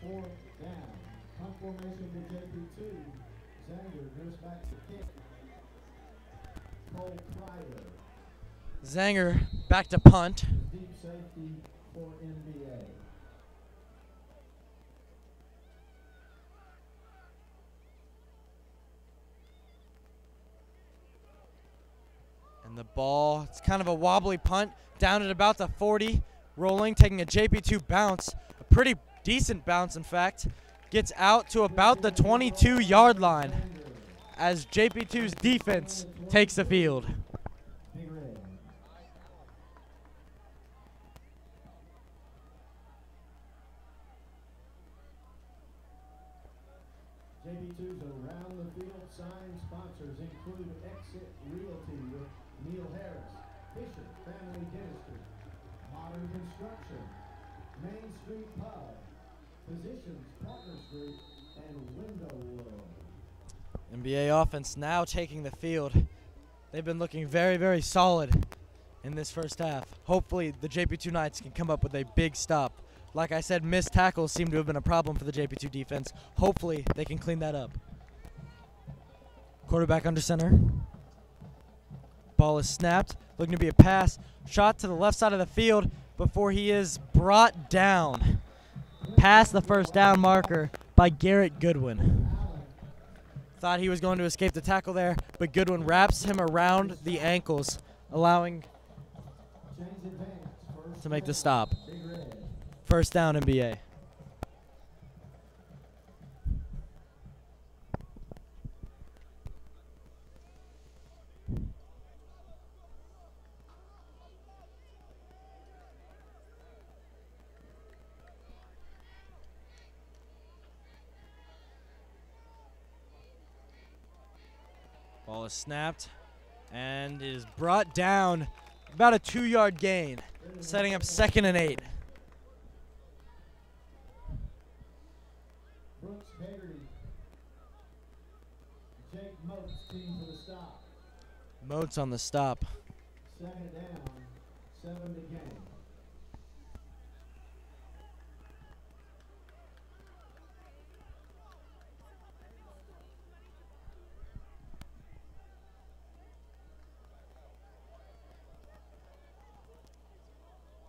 4th down. Punt formation for JP2. Zanger goes back to kick. Cole Pryor. Zanger back to punt. Deep safety for MBA. And the ball, it's kind of a wobbly punt, down at about the 40, rolling, taking a JP2 bounce, a pretty decent bounce in fact, gets out to about the 22-yard line as JP2's defense takes the field. JP2's around the field sign sponsors include Exit Realty with Neil Harris, Fisher Family Dentistry, Modern Construction, Main Street Pub, Physicians Partners Group, and Window World. MBA offense now taking the field. They've been looking very, very solid in this first half. Hopefully the JP2 Knights can come up with a big stop. Like I said, missed tackles seem to have been a problem for the JP2 defense. Hopefully they can clean that up. Quarterback under center. Ball is snapped. Looking to be a pass. Shot to the left side of the field before he is brought down. Past the 1st down marker by Garrett Goodwin. Thought he was going to escape the tackle there, but Goodwin wraps him around the ankles, allowing to make the stop. 1st down, MBA. Ball is snapped and is brought down about a 2-yard gain, setting up 2nd and 8. Brooks Hagerty. Jake Moats team for the stop. Moats on the stop. 2nd down, 7 to gain.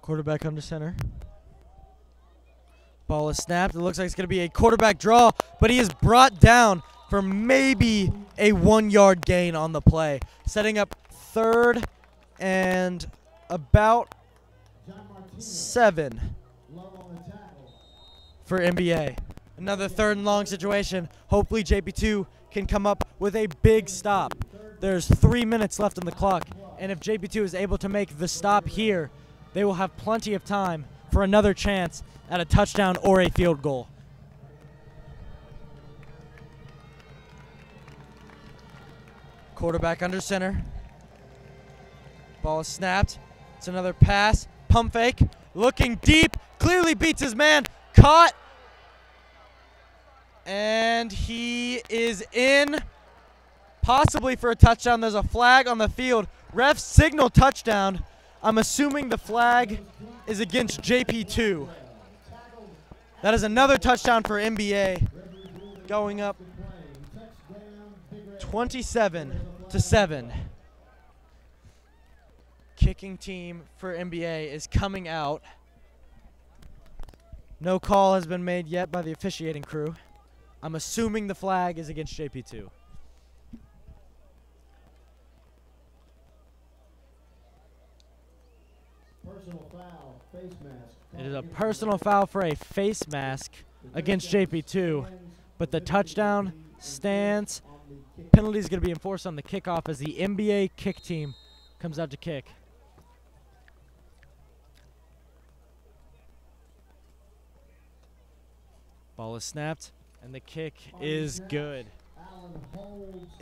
Quarterback under center. Ball is snapped. It looks like it's going to be a quarterback draw, but he is brought down for maybe a 1-yard gain on the play, setting up 3rd and about 7 for MBA. Another 3rd and long situation. Hopefully JP2 can come up with a big stop. There's 3 minutes left on the clock, and if JP2 is able to make the stop here, they will have plenty of time for another chance at a touchdown or a field goal. Quarterback under center. Ball is snapped. It's another pass. Pump fake. Looking deep. Clearly beats his man. Caught. And he is in. Possibly for a touchdown. There's a flag on the field. Refs signal touchdown. I'm assuming the flag is against JP2. That is another touchdown for MBA, going up 27-7. Kicking team for MBA is coming out. No call has been made yet by the officiating crew. I'm assuming the flag is against JP2. Personal foul, face mask. It is a personal foul for a face mask against JP2, but the touchdown stands. Penalty is going to be enforced on the kickoff as the MBA kick team comes out to kick. Ball is snapped, and the kick is good.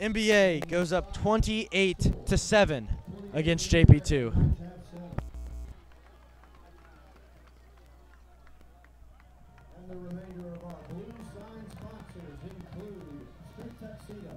MBA goes up 28-7 against JP2. And the remainder of our blue sign sponsors include Street Tuxedo,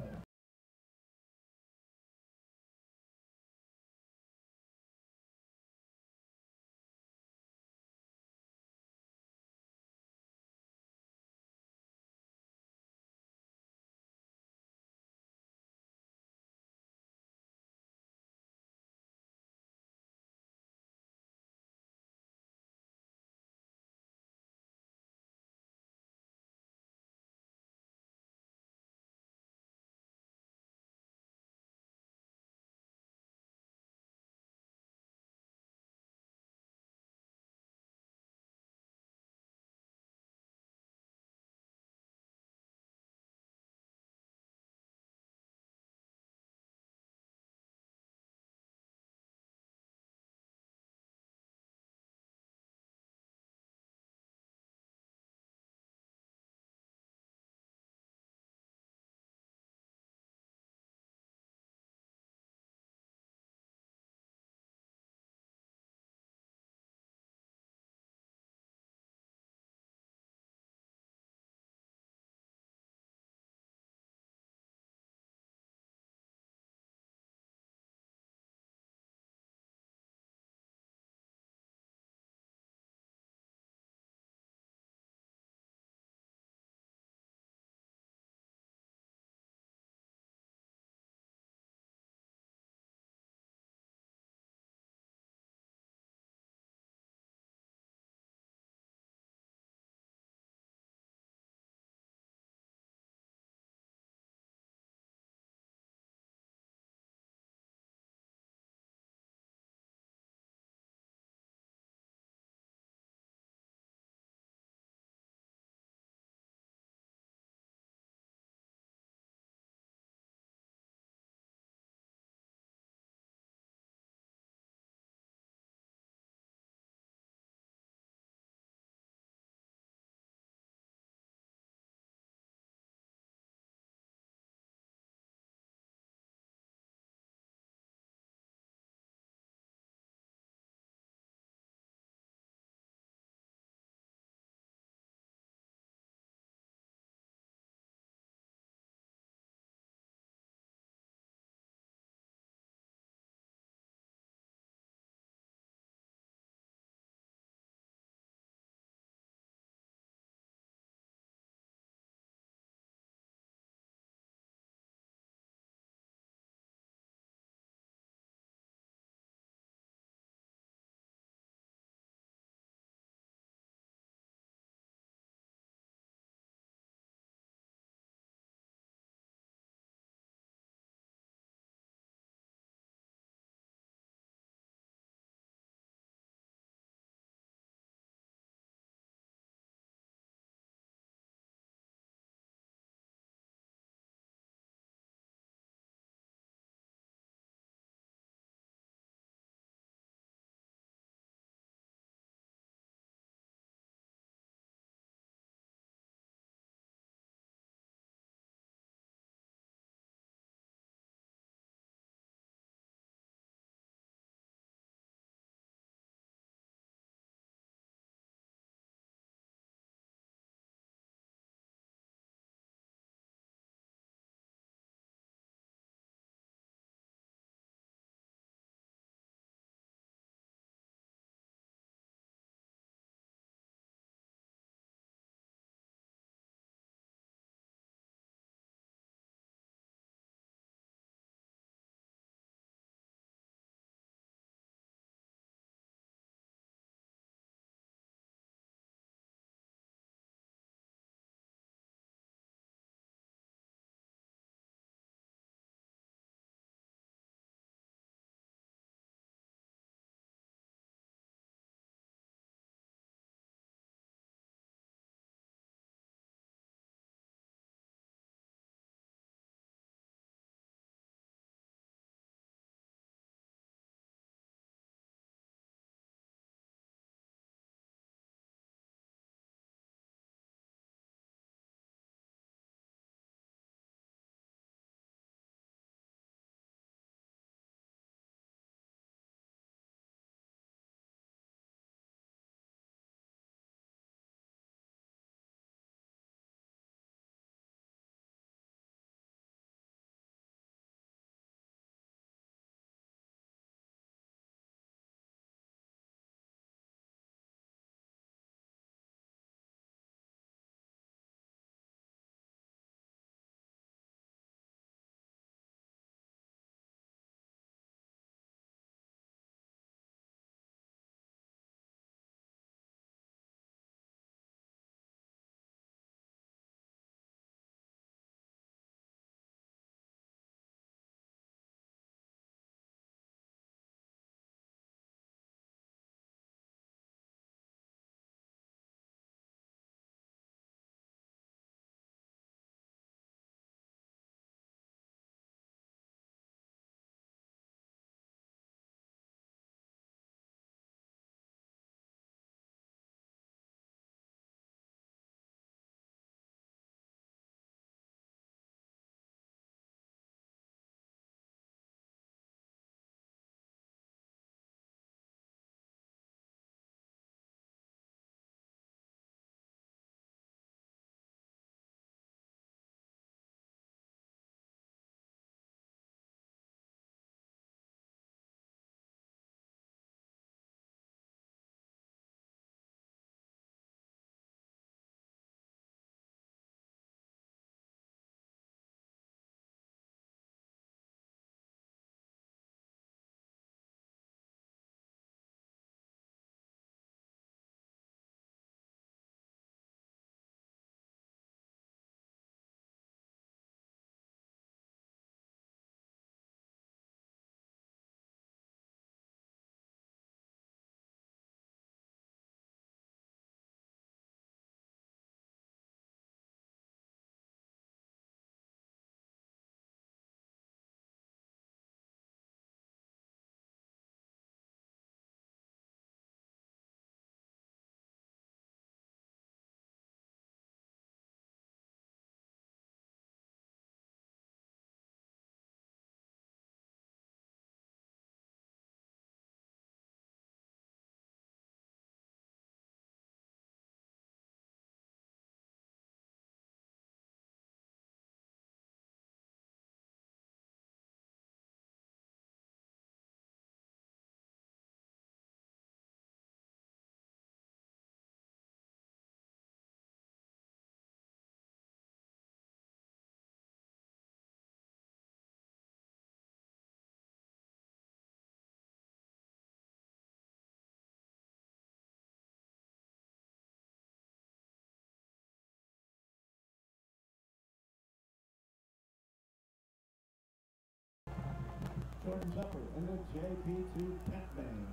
short and tougher in the JP2 Pet Band.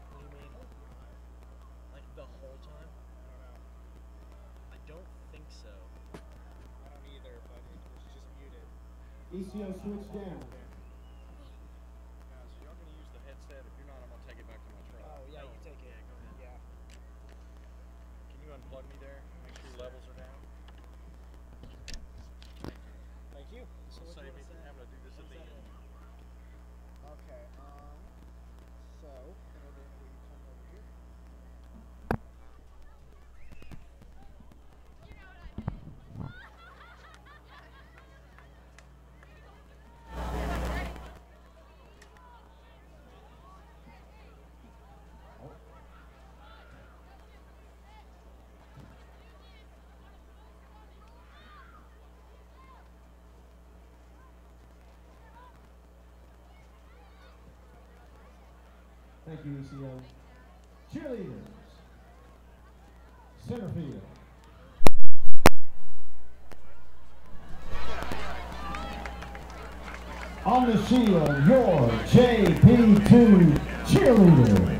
What do you mean? Like the whole time? I don't think so. I don't either, but it was just muted. ECO switch down. Yeah, so y'all gonna use the headset? If you're not, I'm gonna take it back to my truck. Oh yeah, you take it. Yeah, go ahead. Yeah. Can you unplug me there? Make sure your levels are down. Thank you. So We'll what do save you me wanna from say? having to do this at the end. Okay. So whenever you come over here. Thank you, ECO. Cheerleaders. Center field. On the shield, your JP2 cheerleaders.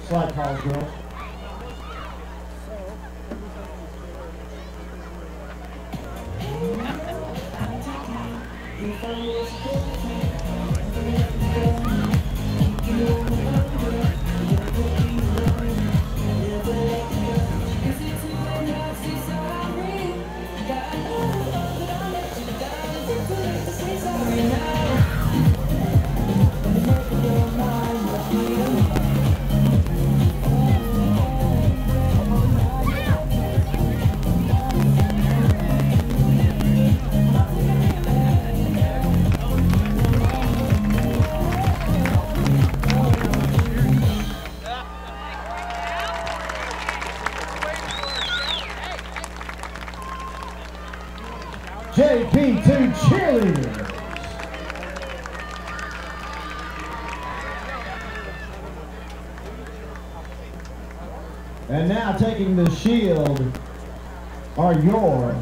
Slide calls, girls. JP2 cheerleaders. And now taking the shield are your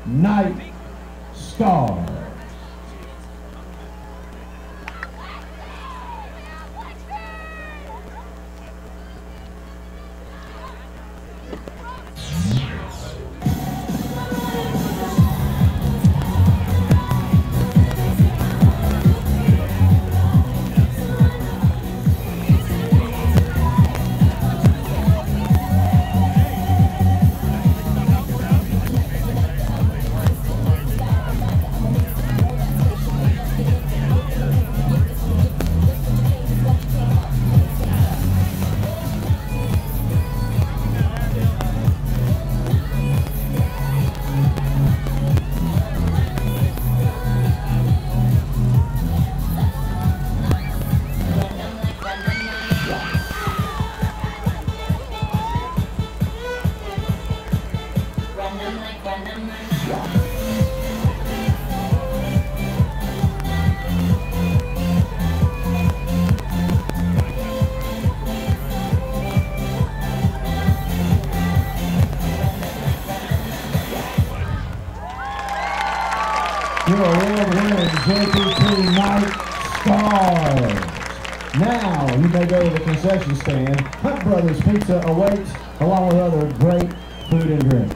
Night Stars. Your award-winning JPII Night Stars. Now you may go to the concession stand. Hunt Brothers Pizza awaits, along with other great food and drink.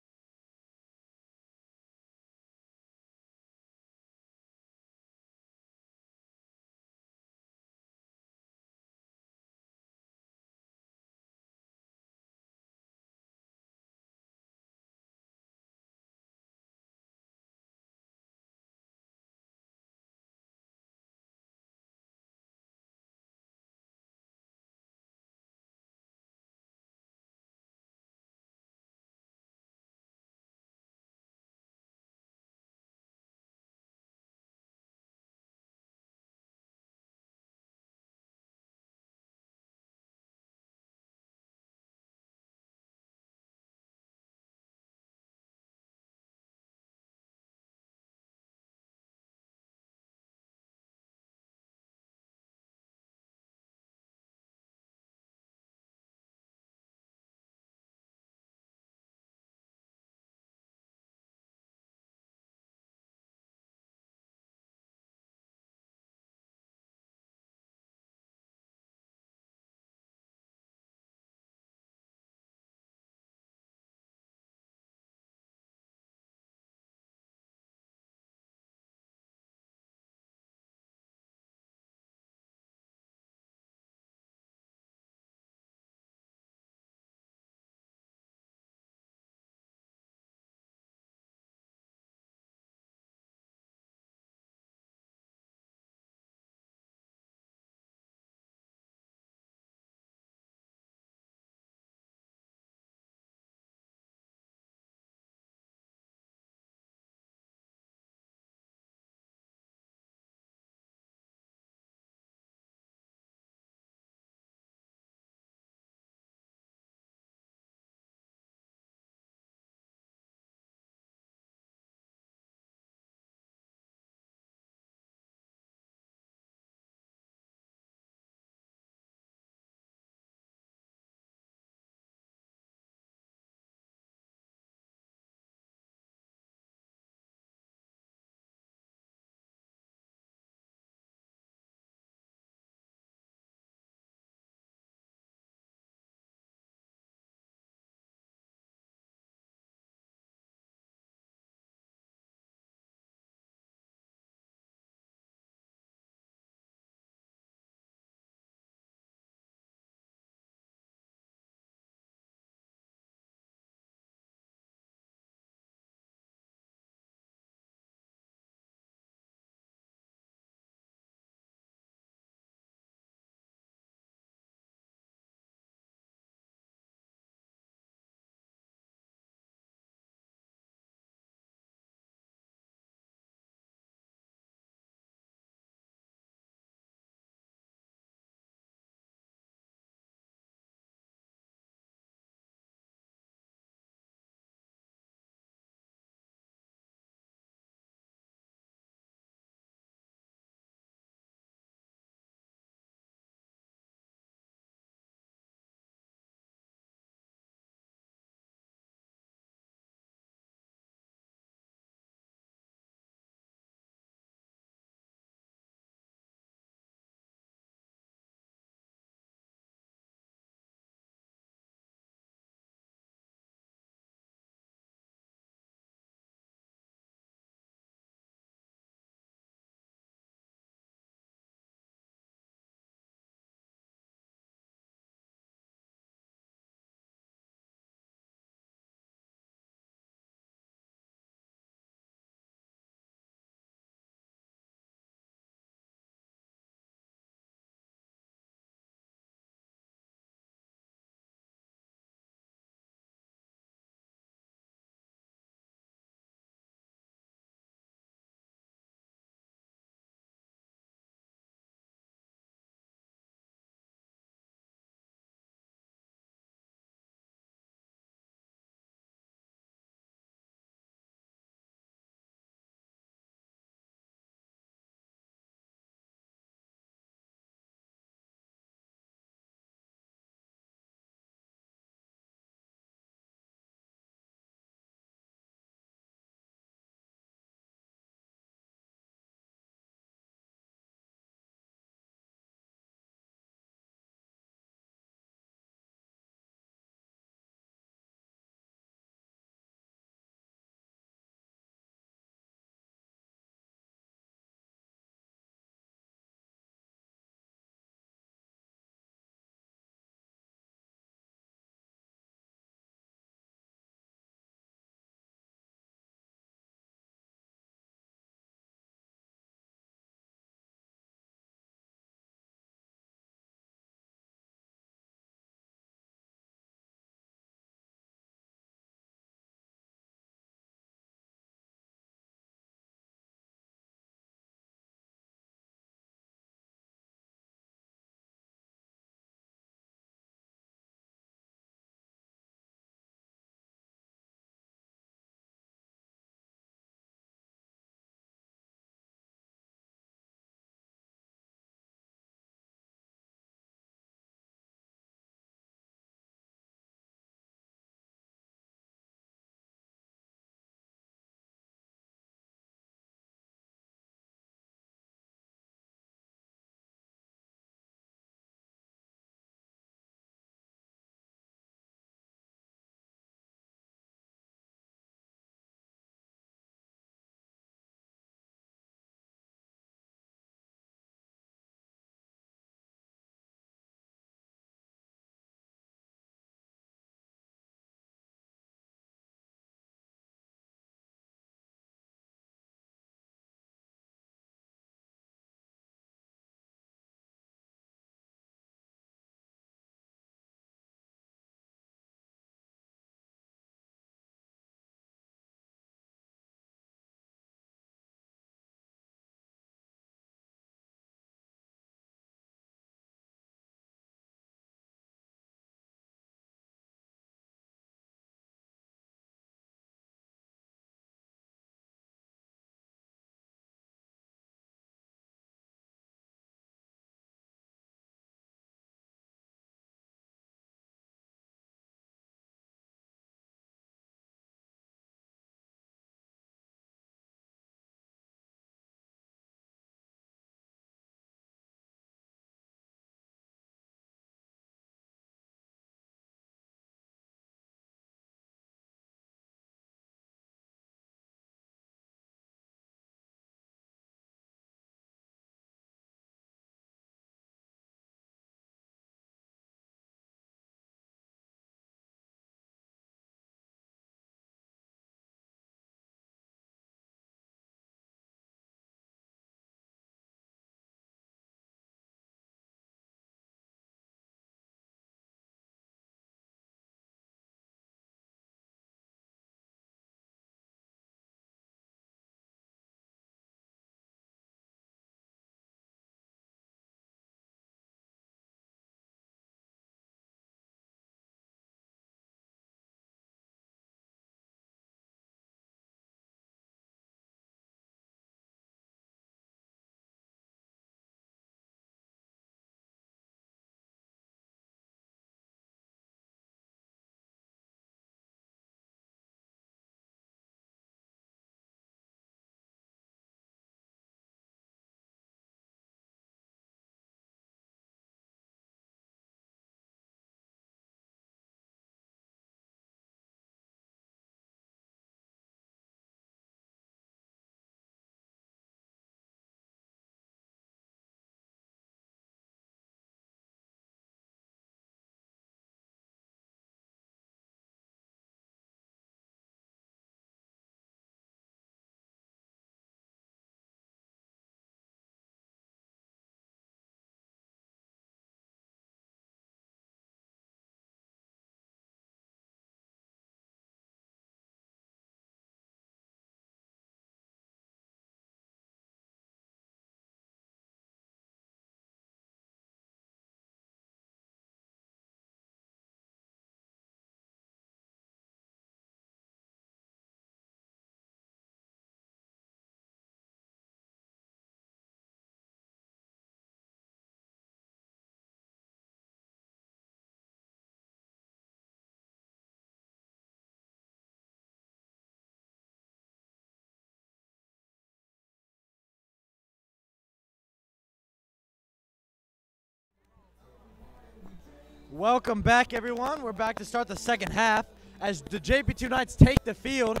Welcome back, everyone. We're back to start the second half as the JP2 Knights take the field.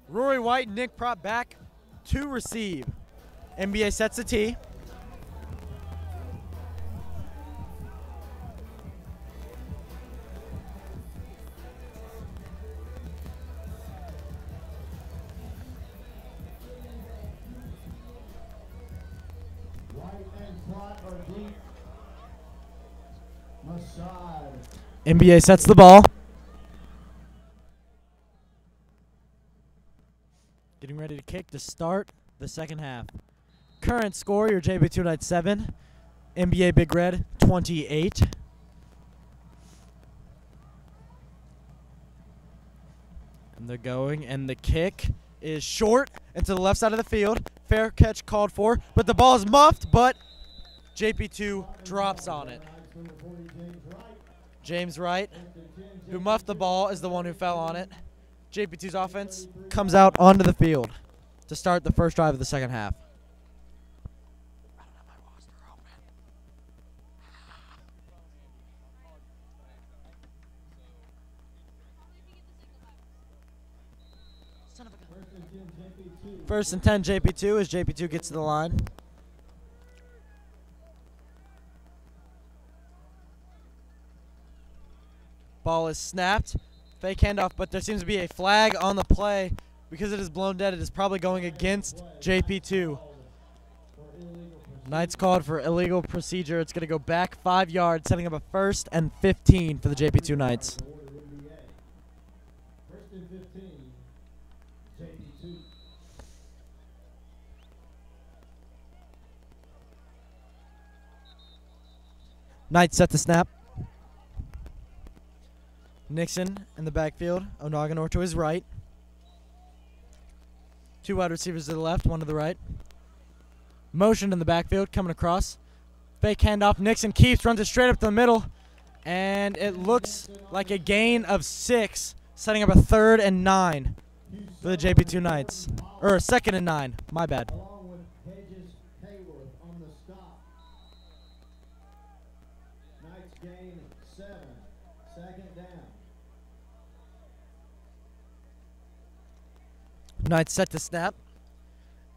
Rory White and Nick Prop back to receive. MBA sets the tee. White and Plot are deep. Massage. MBA sets the ball. Getting ready to kick to start the second half. Current score, your JP2 Knights 7, MBA Big Red 28. And they're going, and the kick is short and to the left side of the field. Fair catch called for, but the ball is muffed, but JP2 drops on it. James Wright, who muffed the ball, is the one who fell on it. JP2's offense comes out onto the field to start the first drive of the second half. First and 10 JP2 as JP2 gets to the line. Ball is snapped. Fake handoff, but there seems to be a flag on the play. Because it is blown dead, it is probably going against JP2. Knights called for illegal procedure. It's going to go back 5 yards, setting up a 1st and 15 for the JP2 Knights. First and 15. JP2. Knights set the snap. Nixon in the backfield. Onaganor to his right. 2 wide receivers to the left, 1 to the right. Motion in the backfield, coming across. Fake handoff. Nixon keeps, runs it straight up the middle. And it looks like a gain of 6, setting up a 3rd and 9 for the JP2 Knights. Or a 2nd and 9, my bad. Along with Hedges Hayworth on the stop. Knights gain 7. 2nd down. Knights set to snap.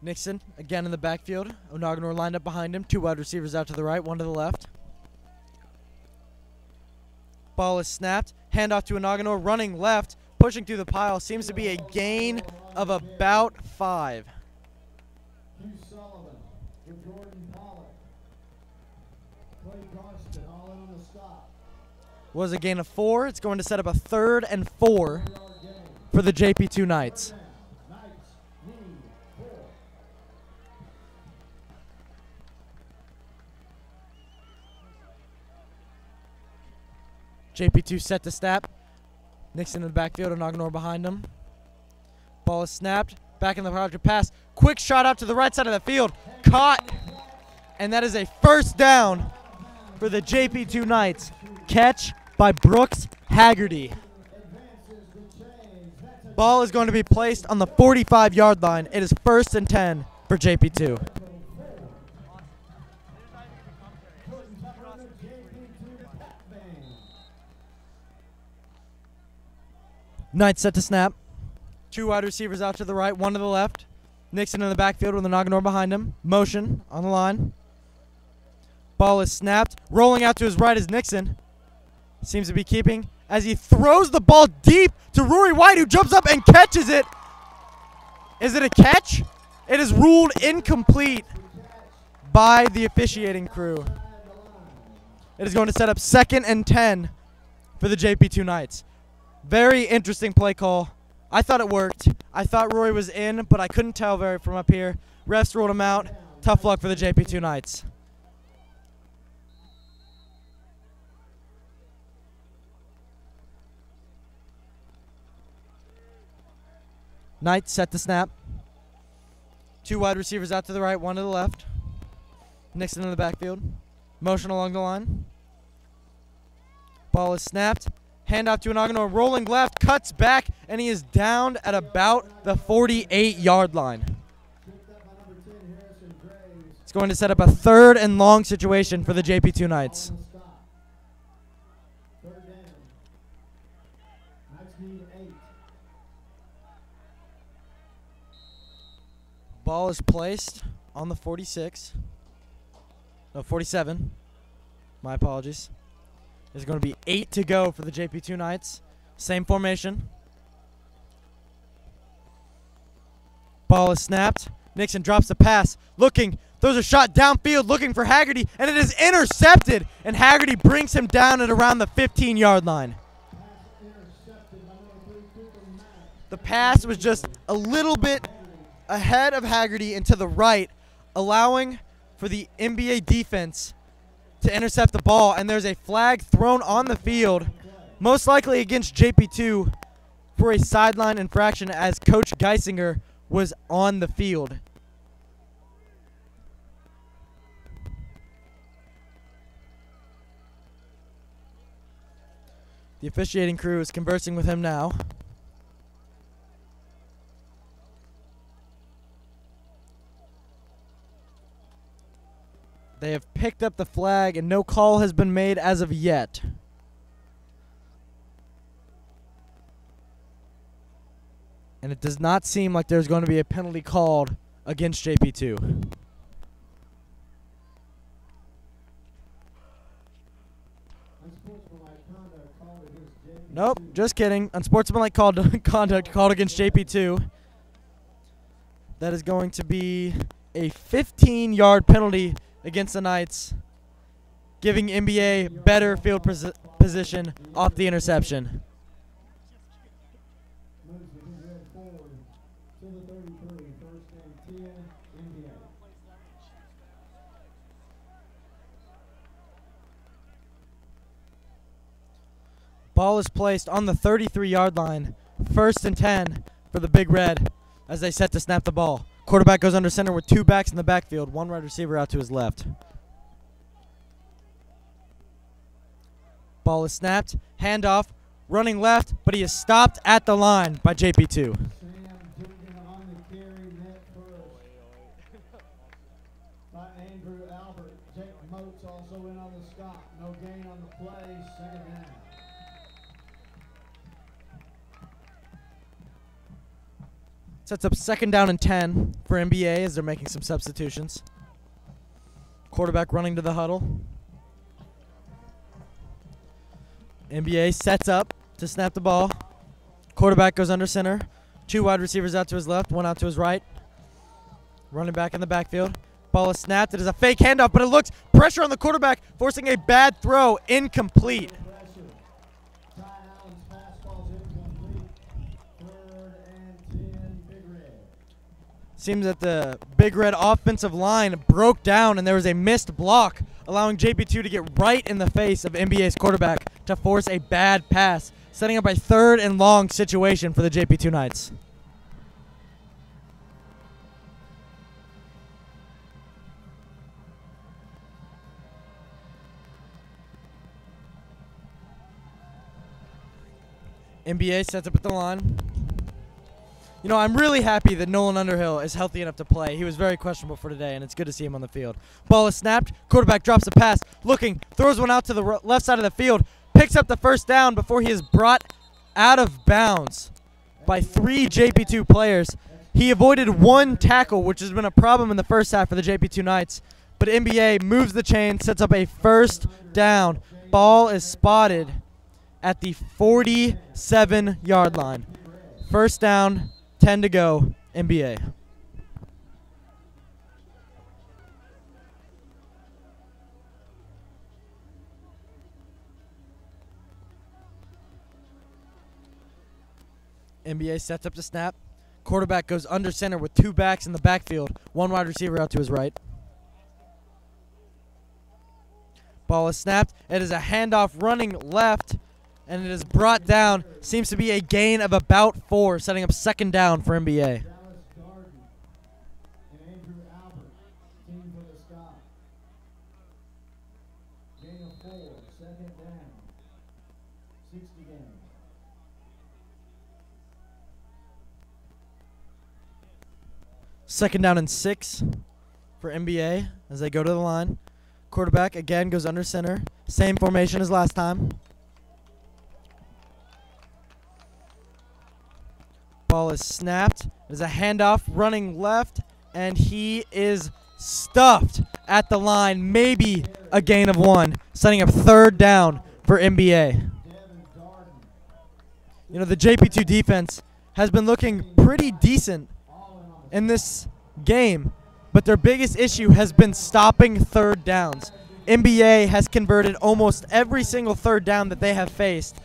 Nixon again in the backfield. Onaganor lined up behind him. 2 wide receivers out to the right, 1 to the left. Ball is snapped. Handoff to Onaganor running left. Pushing through the pile. Seems to be a gain of about 5. Hugh Sullivan with Jordan Pollock. Clay Constant all in on the stop. Was a gain of 4. It's going to set up a 3rd and 4 Yard gain. for the JP2 Knights. Knights need 4. JP2 set to snap. Nixon in the backfield, Onaganor behind him. Ball is snapped. Back in the pocket pass. Quick shot out to the right side of the field. Caught. And that is a 1st down for the JP2 Knights. Catch by Brooks Haggerty. Ball is going to be placed on the 45-yard line. It is 1st and 10 for JP2. Knights set to snap. 2 wide receivers out to the right, 1 to the left. Nixon in the backfield with Onaganor behind him. Motion on the line. Ball is snapped. Rolling out to his right is Nixon. Seems to be keeping as he throws the ball deep to Rory White, who jumps up and catches it. Is it a catch? It is ruled incomplete by the officiating crew. It is going to set up 2nd and 10 for the JP2 Knights. Very interesting play call. I thought it worked. I thought Rory was in, but I couldn't tell very from up here. Refs ruled him out. Tough luck for the JP2 Knights. Knights set to snap. 2 wide receivers out to the right, 1 to the left. Nixon in the backfield. Motion along the line. Ball is snapped. Handoff to Onaganor, rolling left, cuts back, and he is down at about the 48-yard line. It's going to set up a 3rd and long situation for the JP2 Knights. Ball is placed on the 46. No, 47. My apologies. There's going to be 8 to go for the JP2 Knights. Same formation. Ball is snapped. Nixon drops the pass. Looking. Throws a shot downfield looking for Haggerty. And it is intercepted. And Haggerty brings him down at around the 15-yard line. The pass was just a little bit ahead of Haggerty and to the right, allowing for the MBA defense to intercept the ball. And there's a flag thrown on the field, most likely against JP2 for a sideline infraction as Coach Geisinger was on the field. The officiating crew is conversing with him now. They have picked up the flag and no call has been made as of yet. And it does not seem like there's going to be a penalty called against JP2. Nope, just kidding. Unsportsmanlike conduct called against JP2. That is going to be a 15-yard penalty against the Knights, giving MBA better field position off the interception. Ball is placed on the 33-yard line. 1st and 10 for the Big Red as they set to snap the ball. Quarterback goes under center with 2 backs in the backfield, 1 wide receiver out to his left. Ball is snapped, handoff, running left, but he is stopped at the line by JP2. Also in on the stop. No gain on the play. 2nd down. Sets up 2nd down and 10 for MBA as they're making some substitutions. Quarterback running to the huddle. MBA sets up to snap the ball. Quarterback goes under center. 2 wide receivers out to his left, 1 out to his right. Running back in the backfield. Ball is snapped. It is a fake handoff, but it looks pressure on the quarterback, forcing a bad throw, incomplete. Seems that the Big Red offensive line broke down and there was a missed block, allowing JP2 to get right in the face of NBA's quarterback to force a bad pass, setting up a 3rd and long situation for the JP2 Knights. NBA sets up at the line. You know, I'm really happy that Nolan Underhill is healthy enough to play. He was very questionable for today, and it's good to see him on the field. Ball is snapped. Quarterback drops a pass. Looking, throws one out to the left side of the field. Picks up the 1st down before he is brought out of bounds by 3 JP2 players. He avoided 1 tackle, which has been a problem in the first half for the JP2 Knights. But NBA moves the chain, sets up a 1st down. Ball is spotted at the 47-yard line. 1st down, 10 to go, NBA. NBA sets up to snap. Quarterback goes under center with 2 backs in the backfield, 1 wide receiver out to his right. Ball is snapped. It is a handoff running left, and it is brought down. Seems to be a gain of about 4, setting up 2nd down for NBA. Second down and 6 for NBA as they go to the line. Quarterback again goes under center. Same formation as last time. Ball is snapped. There's a handoff running left, and he is stuffed at the line. Maybe a gain of 1, setting up 3rd down for MBA. You know, the JP2 defense has been looking pretty decent in this game, but their biggest issue has been stopping 3rd downs. MBA has converted almost every single 3rd down that they have faced,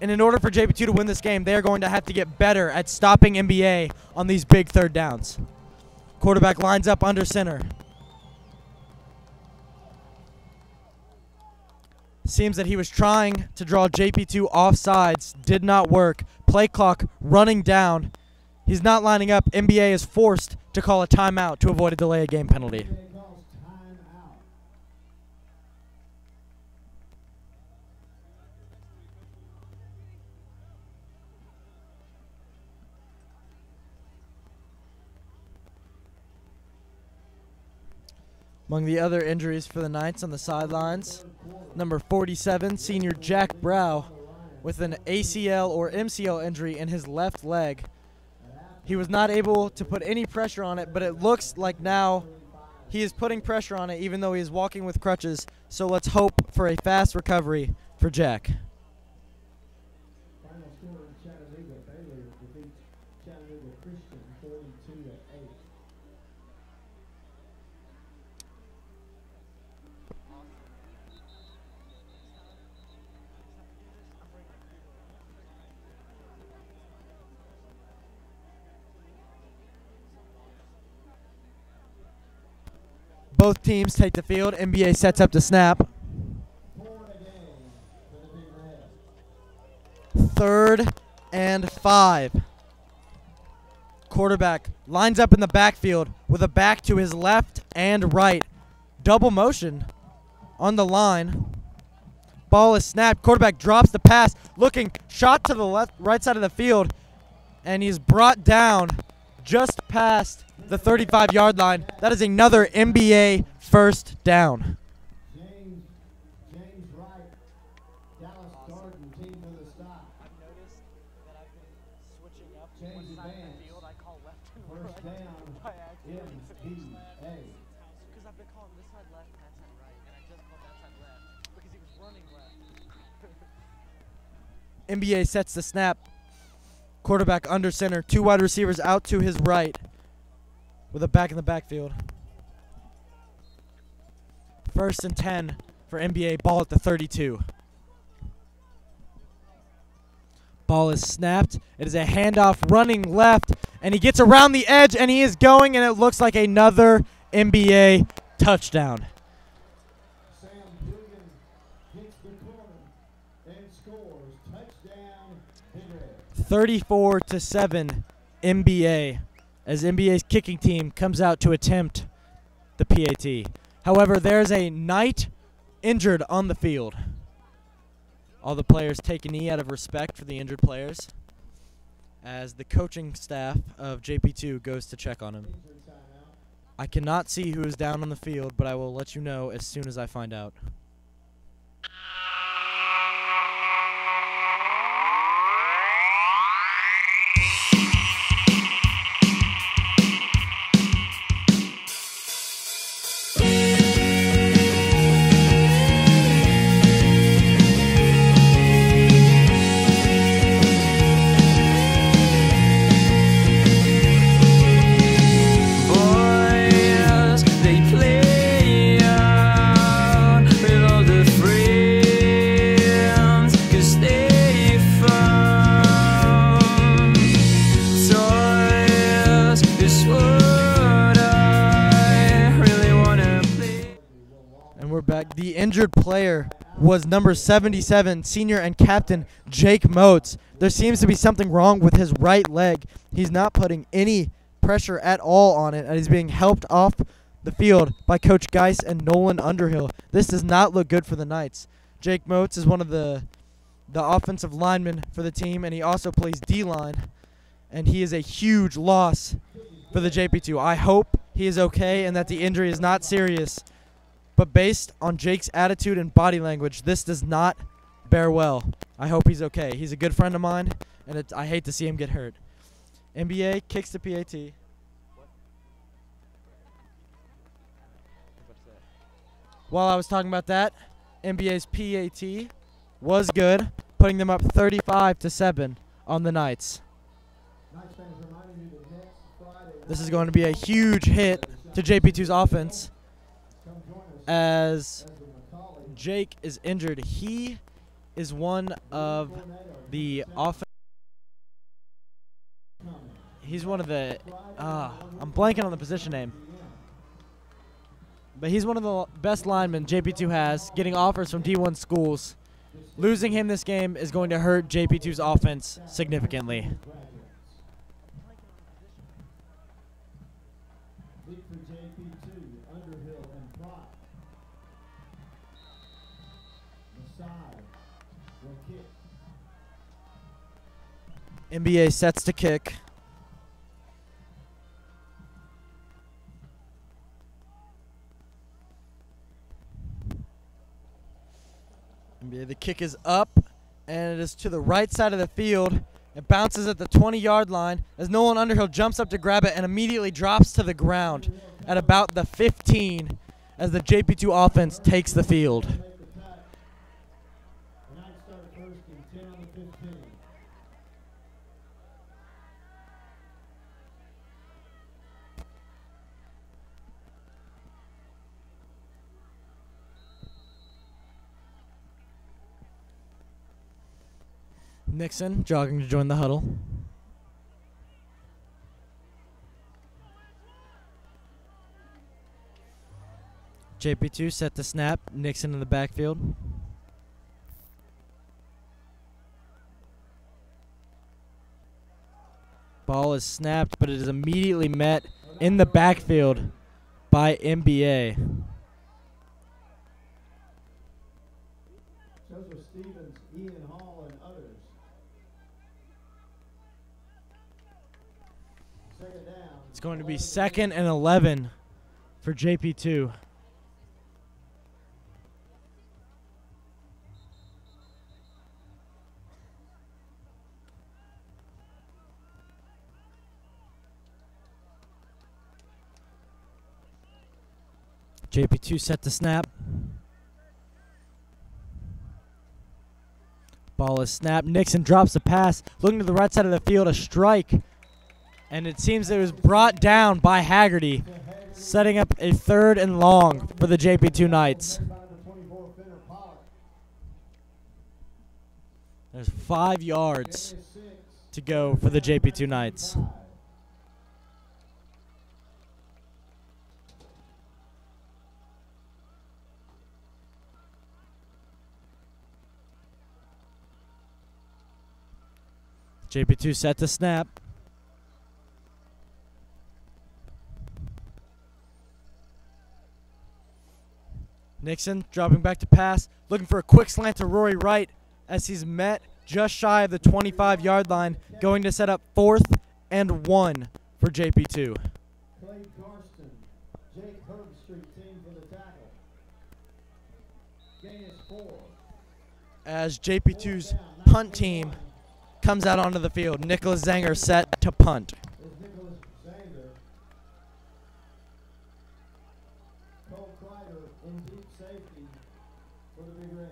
and in order for JP2 to win this game, they are going to have to get better at stopping MBA on these big 3rd downs. Quarterback lines up under center. Seems that he was trying to draw JP2 offsides. Did not work. Play clock running down. He's not lining up. MBA is forced to call a timeout to avoid a delay of game penalty. Among the other injuries for the Knights on the sidelines, number 47, senior Jack Brow, with an ACL or MCL injury in his left leg. He was not able to put any pressure on it, but it looks like now he is putting pressure on it even though he is walking with crutches. So let's hope for a fast recovery for Jack. Final score in Chattanooga, Baylor defeats Chattanooga Christian 42-8. Both teams take the field. NBA sets up the snap. 3rd and 5. Quarterback lines up in the backfield with a back to his left and right. Double motion on the line. Ball is snapped. Quarterback drops the pass. Looking, shot to the right side of the field. And he's brought down just past the 35-yard line. That is another MBA 1st down. James Wright, Dallas Garden, team for the stop. I've noticed that I've been switching up James what side of Advance. the field I call left and First right. down, By accident. MBA. Because I've been calling this side left, that side right, and I just called that side left because he was running left. NBA sets the snap. Quarterback under center. 2 wide receivers out to his right with a back in the backfield. 1st and 10 for NBA. Ball at the 32. Ball is snapped. It is a handoff running left, and he gets around the edge, and he is going, and it looks like another NBA touchdown. Sam Dugan hits the corner and scores. Touchdown, Big Red. 34-7 NBA, as NBA's kicking team comes out to attempt the PAT. However, there's a Knight injured on the field. All the players take a knee out of respect for the injured players as the coaching staff of JP2 goes to check on him. I cannot see who is down on the field, but I will let you know as soon as I find out. The injured player was number 77, senior and captain Jake Motes. There seems to be something wrong with his right leg. He's not putting any pressure at all on it, and he's being helped off the field by Coach Geis and Nolan Underhill. This does not look good for the Knights. Jake Motes is one of the offensive linemen for the team, and he also plays D-line, and he is a huge loss for the JP2. I hope he is okay and that the injury is not serious. But based on Jake's attitude and body language, this does not bear well. I hope he's okay. He's a good friend of mine, and I hate to see him get hurt. NBA kicks the PAT. while I was talking about that, NBA's PAT was good, putting them up 35-7 on the Knights. Knights fans reminding you that next Friday This is going to be a huge hit to JP2's offense come join us as the Macaulay Jake is injured. He is one of the offense. He's one of the. I'm blanking on the position name. But he's one of the best linemen JP2 has, getting offers from D1 schools. Losing him this game is going to hurt JP2's offense significantly. Big for JP2, Underhill and Prop. Masai will kick. NBA sets to kick. NBA, the kick is up, and it is to the right side of the field. It bounces at the 20-yard line as Nolan Underhill jumps up to grab it and immediately drops to the ground at about the 15 as the JP2 offense takes the field. Make the tack. The Knights start first and 10 on the 15. Nixon jogging to join the huddle. JP2 set to snap. Nixon in the backfield. Ball is snapped, but it is immediately met in the backfield by MBA. Joseph Stevens, Ian Hall, and others. Second down. It's going to be 2nd and 11 for JP2. JP2 set to snap. Ball is snapped. Nixon drops the pass. Looking to the right side of the field, a strike. And it seems it was brought down by Haggerty, setting up a 3rd and long for the JP2 Knights. There's 5 yards to go for the JP2 Knights. JP2 set to snap. Nixon dropping back to pass, looking for a quick slant to Rory Wright as he's met just shy of the 25-yard line, going to set up 4th and 1 for JP2. Clay Carston, Jake Herbstreit team for the tackle. Gain is 4. As JP2's punt team comes out onto the field, Nicholas Zanger set to punt. There's Nicholas Zander. Cole Kreider in deep safety for the Big Red.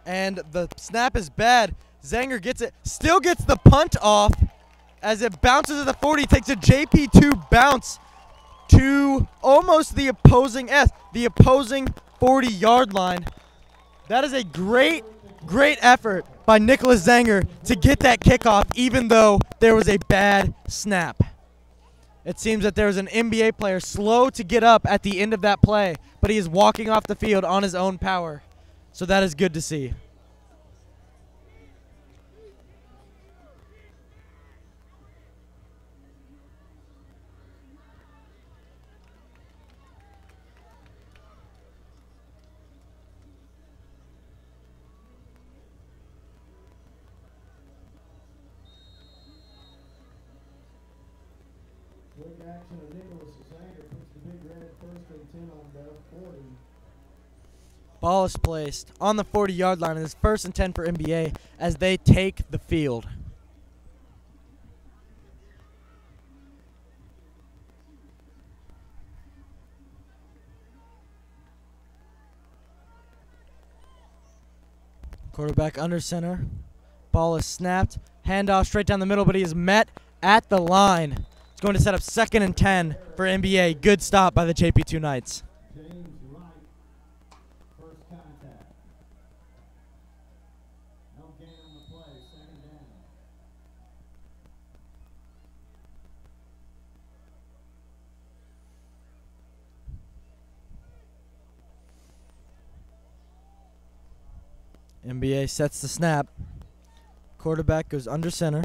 And the snap is bad. Zanger gets it, still gets the punt off as it bounces at the 40, takes a JP2 bounce to almost the opposing 40-yard line. That is a great effort by Nicholas Zanger to get that kickoff, even though there was a bad snap. It seems that there was an NBA player slow to get up at the end of that play, but he is walking off the field on his own power. So that is good to see. Quick action of Nicholas Zander puts the Big Red 1st and 10 on the 40. Ball is placed on the 40-yard line, and it's 1st and 10 for NBA as they take the field. Quarterback under center. Ball is snapped. Handoff straight down the middle, but he is met at the line. It's going to set up 2nd and 10 for NBA. Good stop by the JP2 Knights. James Wright, first contact. No gain on the play, 2nd down. NBA sets the snap. Quarterback goes under center.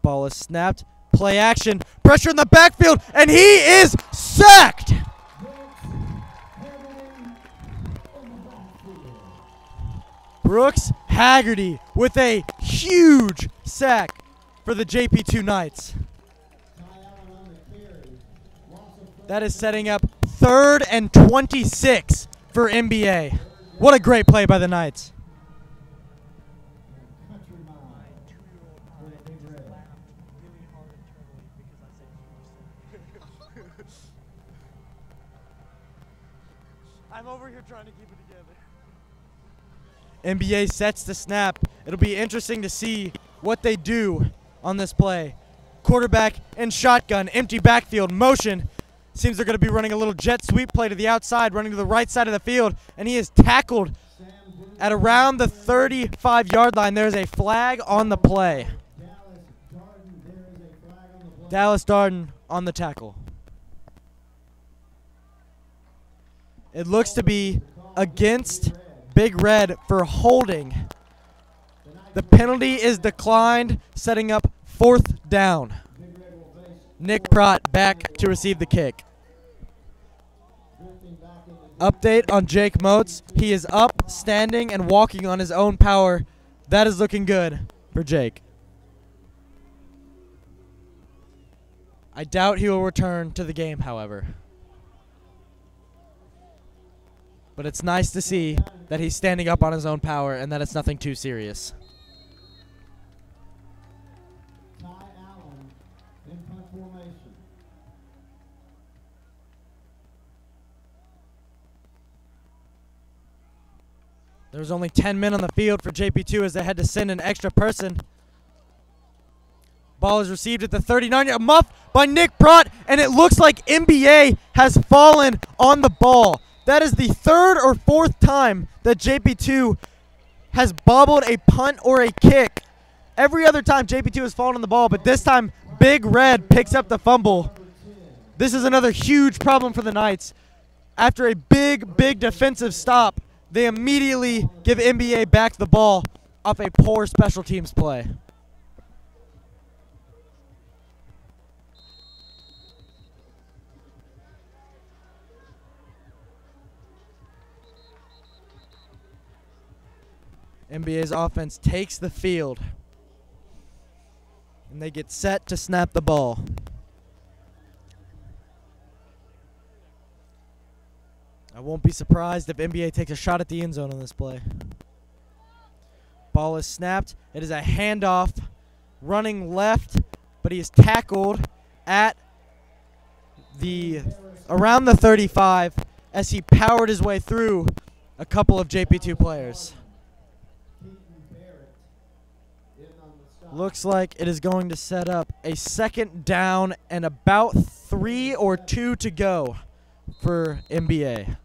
Ball is snapped. Play action. Pressure in the backfield, and he is sacked. Brooks Haggerty with a huge sack for the JP2 Knights. That is setting up 3rd and 26 for NBA. What a great play by the Knights. I'm over here trying to keep it together. NBA sets the snap. It'll be interesting to see what they do on this play. Quarterback and shotgun, empty backfield, motion. Seems they're going to be running a little jet sweep play to the outside, running to the right side of the field, and he is tackled at around the 35-yard line. There's a flag on the play. Dallas Darden on the tackle. It looks to be against Big Red for holding. The penalty is declined, setting up 4th down. Nick Prott back to receive the kick. Update on Jake Moats. He is up, standing, and walking on his own power. That is looking good for Jake. I doubt he will return to the game, however. But it's nice to see that he's standing up on his own power and that it's nothing too serious. Ty Allen in punt formation. There's only 10 men on the field for JP2 as they had to send an extra person. Ball is received at the 39-yard muff by Nick Prott, and it looks like NBA has fallen on the ball. That is the 3rd or 4th time that JP2 has bobbled a punt or a kick. Every other time JP2 has fallen on the ball, but this time Big Red picks up the fumble. This is another huge problem for the Knights. After a big defensive stop, they immediately give NBA back the ball off a poor special teams play. NBA's offense takes the field, and they get set to snap the ball. I won't be surprised if NBA takes a shot at the end zone on this play. Ball is snapped. It is a handoff, running left, but he is tackled at around the 35 as he powered his way through a couple of JP2 players. Looks like it is going to set up a 2nd down and about 3 or 2 to go for NBA.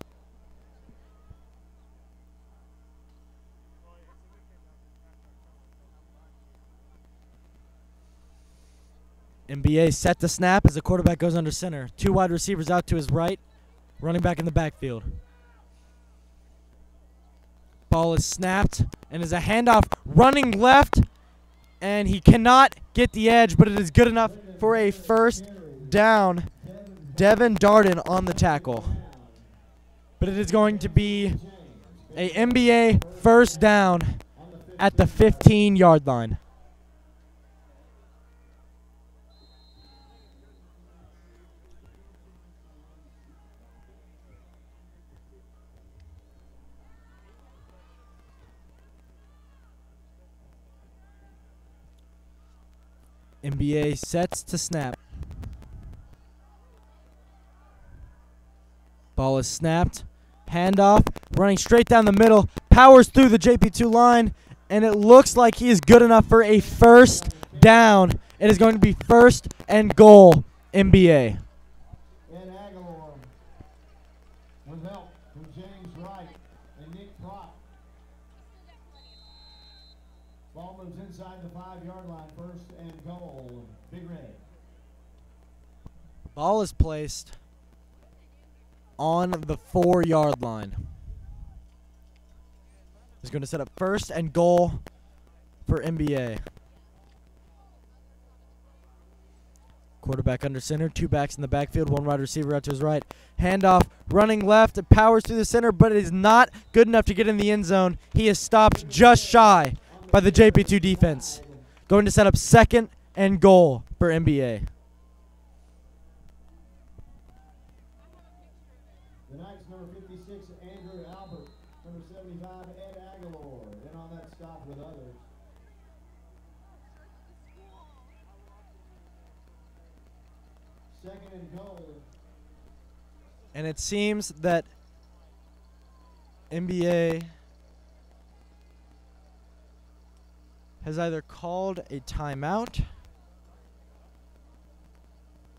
NBA set to snap as the quarterback goes under center. 2 wide receivers out to his right, running back in the backfield. Ball is snapped and is a handoff running left, and he cannot get the edge, but it is good enough for a 1st down. Devin Darden on the tackle. But it is going to be a NBA 1st down at the 15-yard line. NBA sets to snap. Ball is snapped. Handoff. Running straight down the middle. Powers through the JP2 line. And it looks like he is good enough for a first down. It is going to be first and goal, MBA. Ed Aguilar with help from James Wright and Nick Prop. Ball moves inside the 5-yard line, first and goal, Big Red. Ball is placed on the 4-yard line. He's going to set up first and goal for MBA. Quarterback under center, 2 backs in the backfield, 1 wide receiver out to his right. Handoff, running left, it powers through the center, but it is not good enough to get in the end zone. He is stopped just shy by the JP2 defense. Going to set up second and goal for MBA. The Knights, number 56, Andrew Albert. Number 75, Ed Aguilar. And on that stop with others. Second and goal. And it seems that MBA has either called a timeout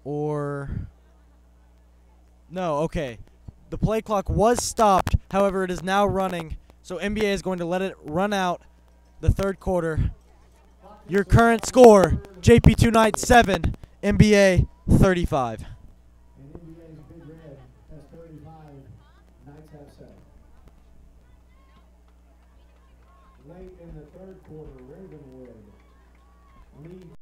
or no, okay. The play clock was stopped, however, it is now running, so MBA is going to let it run out the third quarter. Your current score, JP2 Knights 7, MBA 35. And NBA's Big Red has 35. Knights have 7. Late in the third quarter, Ravenwood leads.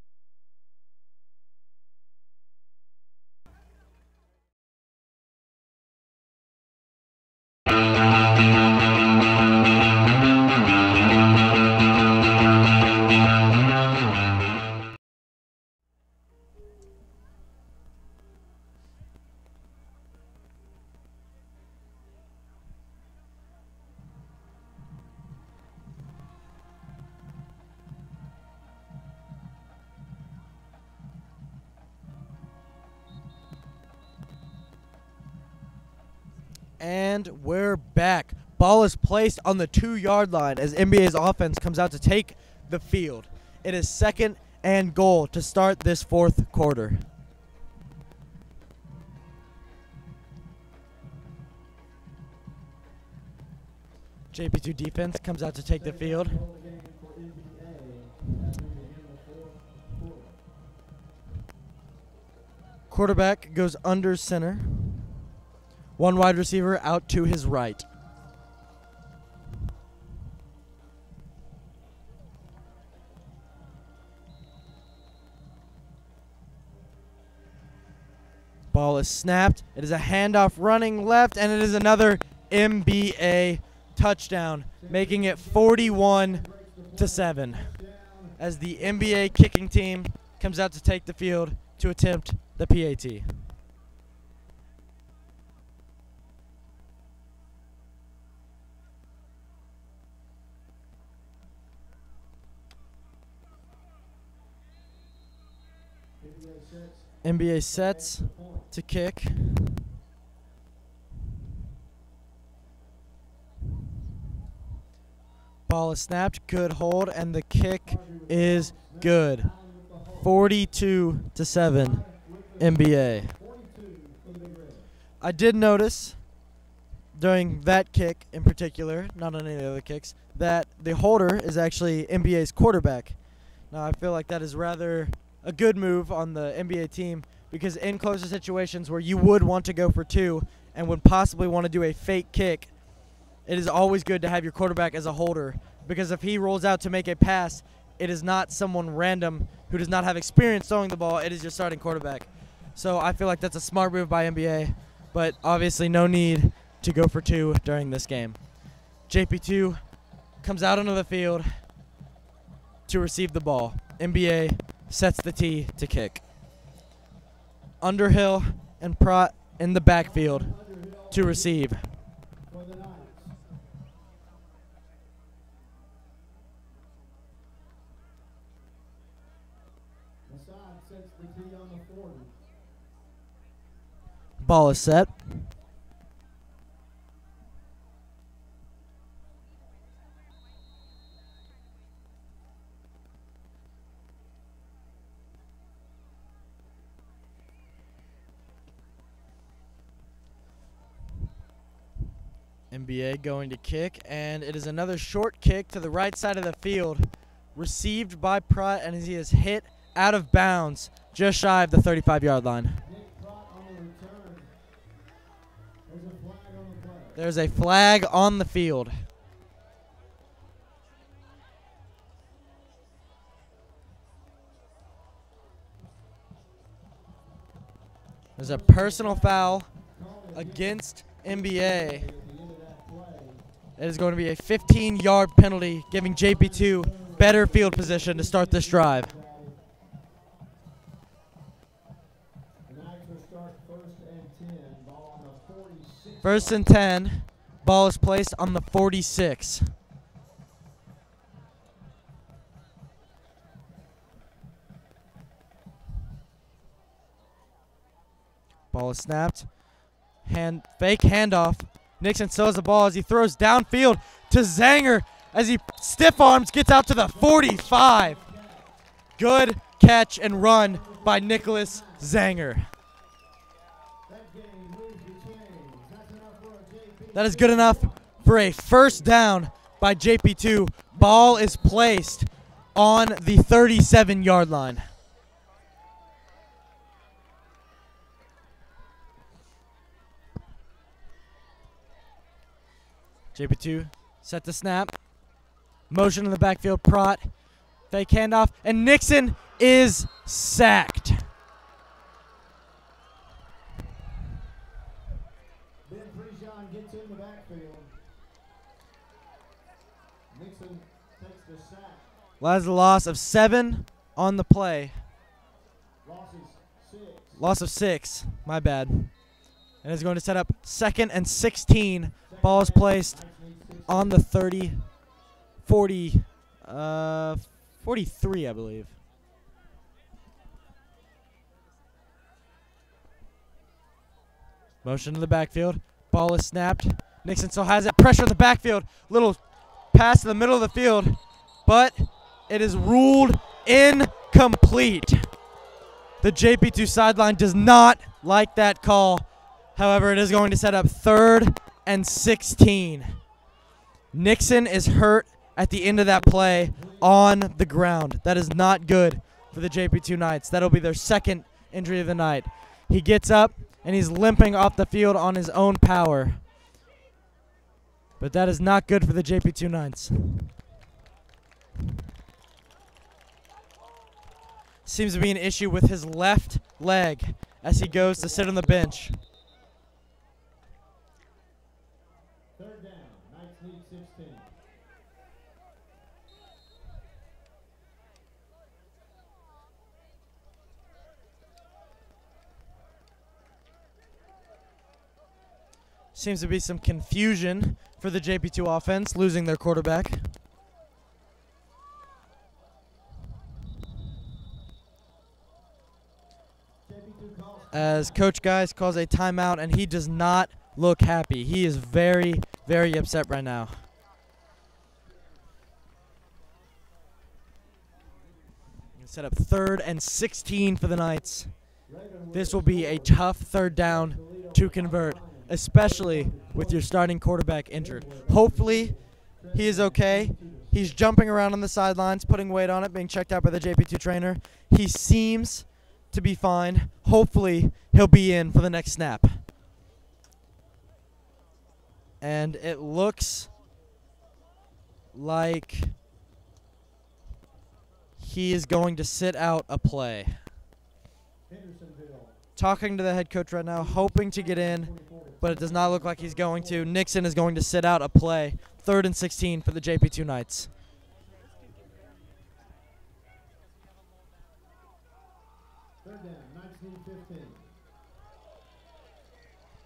And we're back. Ball is placed on the 2-yard line as NBA's offense comes out to take the field. It is second and goal to start this fourth quarter. JP2 defense comes out to take the field. Quarterback goes under center. 1 wide receiver out to his right. Ball is snapped. It is a handoff running left, and it is another MBA touchdown, making it 41-7 as the MBA kicking team comes out to take the field to attempt the PAT. NBA sets to kick. Ball is snapped, good hold, and the kick is good. 42-7, NBA. I did notice during that kick in particular, not on any of the other kicks, that the holder is actually NBA's quarterback. Now I feel like that is rather a good move on the NBA team, because in closer situations where you would want to go for 2 and would possibly want to do a fake kick, it is always good to have your quarterback as a holder, because if he rolls out to make a pass, it is not someone random who does not have experience throwing the ball. It is your starting quarterback. So I feel like that's a smart move by NBA, but obviously no need to go for 2 during this game. JP2 comes out onto the field to receive the ball. NBA sets the tee to kick. Underhill and Prot in the backfield to receive. Ball is set. MBA going to kick, and it is another short kick to the right side of the field, received by Pratt, and he is hit out of bounds just shy of the 35-yard line. There's a flag on the field. There's a personal foul against MBA. It is going to be a 15-yard penalty, giving JP2 better field position to start this drive. First and 10. Ball is placed on the 46. Ball is snapped. Fake handoff. Nixon still has the ball as he throws downfield to Zanger as he stiff arms, gets out to the 45. Good catch and run by Nicholas Zanger. That is good enough for a first down by JP2. Ball is placed on the 37-yard line. JP2 set the snap. Motion in the backfield, Pratt. Fake handoff, and Nixon is sacked. Gets in the backfield. Nixon takes the sack. That is a loss of 7 on the play. Loss of 6. My bad. And it's going to set up 2nd and 16. Ball is placed on the 43, I believe. Motion to the backfield. Ball is snapped. Nixon still has that pressure in the backfield. Little pass to the middle of the field, but it is ruled incomplete. The JP2 sideline does not like that call. However, it is going to set up 3rd and 16. Nixon is hurt at the end of that play on the ground. That is not good for the JP2 Knights. That'll be their 2nd injury of the night. He gets up, and he's limping off the field on his own power. But that is not good for the JP2 Knights. Seems to be an issue with his left leg as he goes to sit on the bench. 3rd down. Knights need 16. Seems to be some confusion for the JP2 offense, losing their quarterback. As Coach Geis calls a timeout, and he does not look happy. He is very, very upset right now. Set up 3rd and 16 for the Knights. This will be a tough 3rd down to convert, especially with your starting quarterback injured. Hopefully, he is okay. He's jumping around on the sidelines, putting weight on it, being checked out by the JP2 trainer. He seems to be fine. Hopefully, he'll be in for the next snap. And it looks like he is going to sit out a play. Talking to the head coach right now, hoping to get in, but it does not look like he's going to. Nixon is going to sit out a play. 3rd and 16 for the JP2 Knights.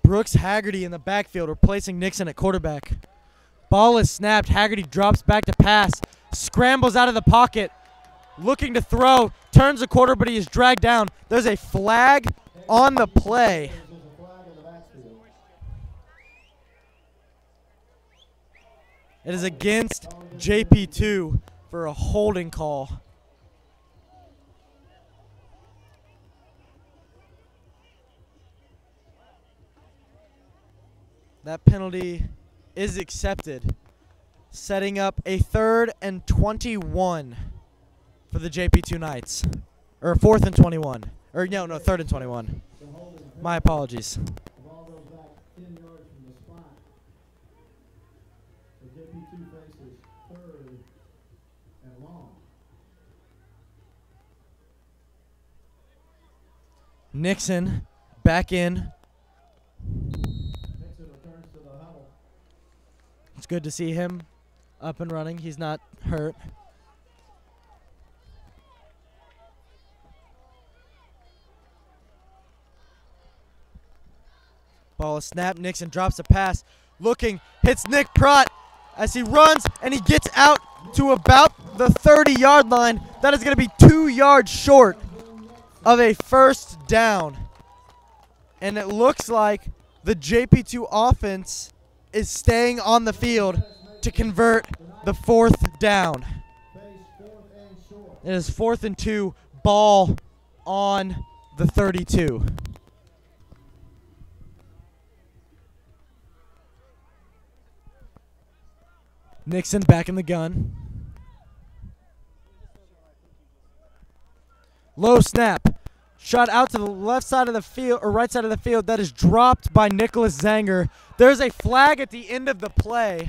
Brooks Haggerty in the backfield, replacing Nixon at quarterback. Ball is snapped. Haggerty drops back to pass, scrambles out of the pocket, looking to throw, turns the quarter, but he is dragged down. There's a flag on the play. It is against JP2 for a holding call. That penalty is accepted, setting up a 3rd and 21 for the JP2 Knights. Or 4th and 21. Or no, 3rd and 21. My apologies. The ball goes back 10 yards from the spot. The JP2 faces 3rd and long. Nixon back in. Nixon returns to the huddle. It's good to see him up and running. He's not hurt. Ball is snapped. Nixon drops a pass. Looking, hits Nick Prott as he runs, and he gets out to about the 30-yard line. That is going to be 2 yards short of a first down. And it looks like the JP2 offense is staying on the field to convert the 4th down. It is 4th and 2, ball on the 32. Nixon back in the gun. Low snap. Shot out to the left side of the field, or right side of the field. That is dropped by Nicholas Zanger. There's a flag at the end of the play.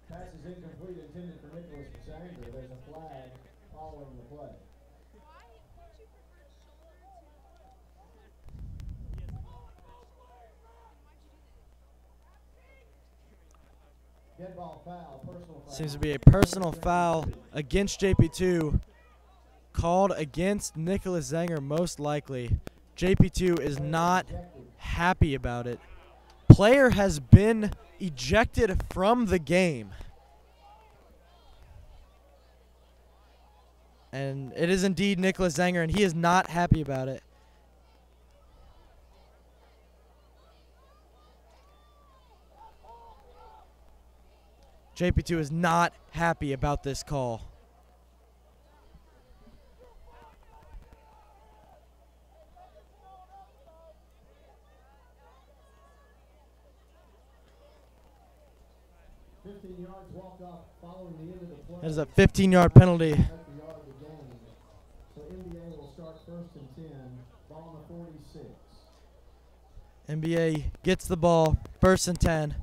Pass is incomplete, intended for Nicholas Zanger. There's a flag following the play. Dead ball foul, personal foul. Seems to be a personal foul against JP2. Called against Nicholas Zanger, most likely. JP2 is not happy about it. Player has been ejected from the game. And it is indeed Nicholas Zanger, and he is not happy about it. JP2 is not happy about this call. Yards walk off following the end of the play. That is a 15-yard penalty. So MBA will start 1st and 10, ball on the 46. NBA gets the ball, 1st and 10.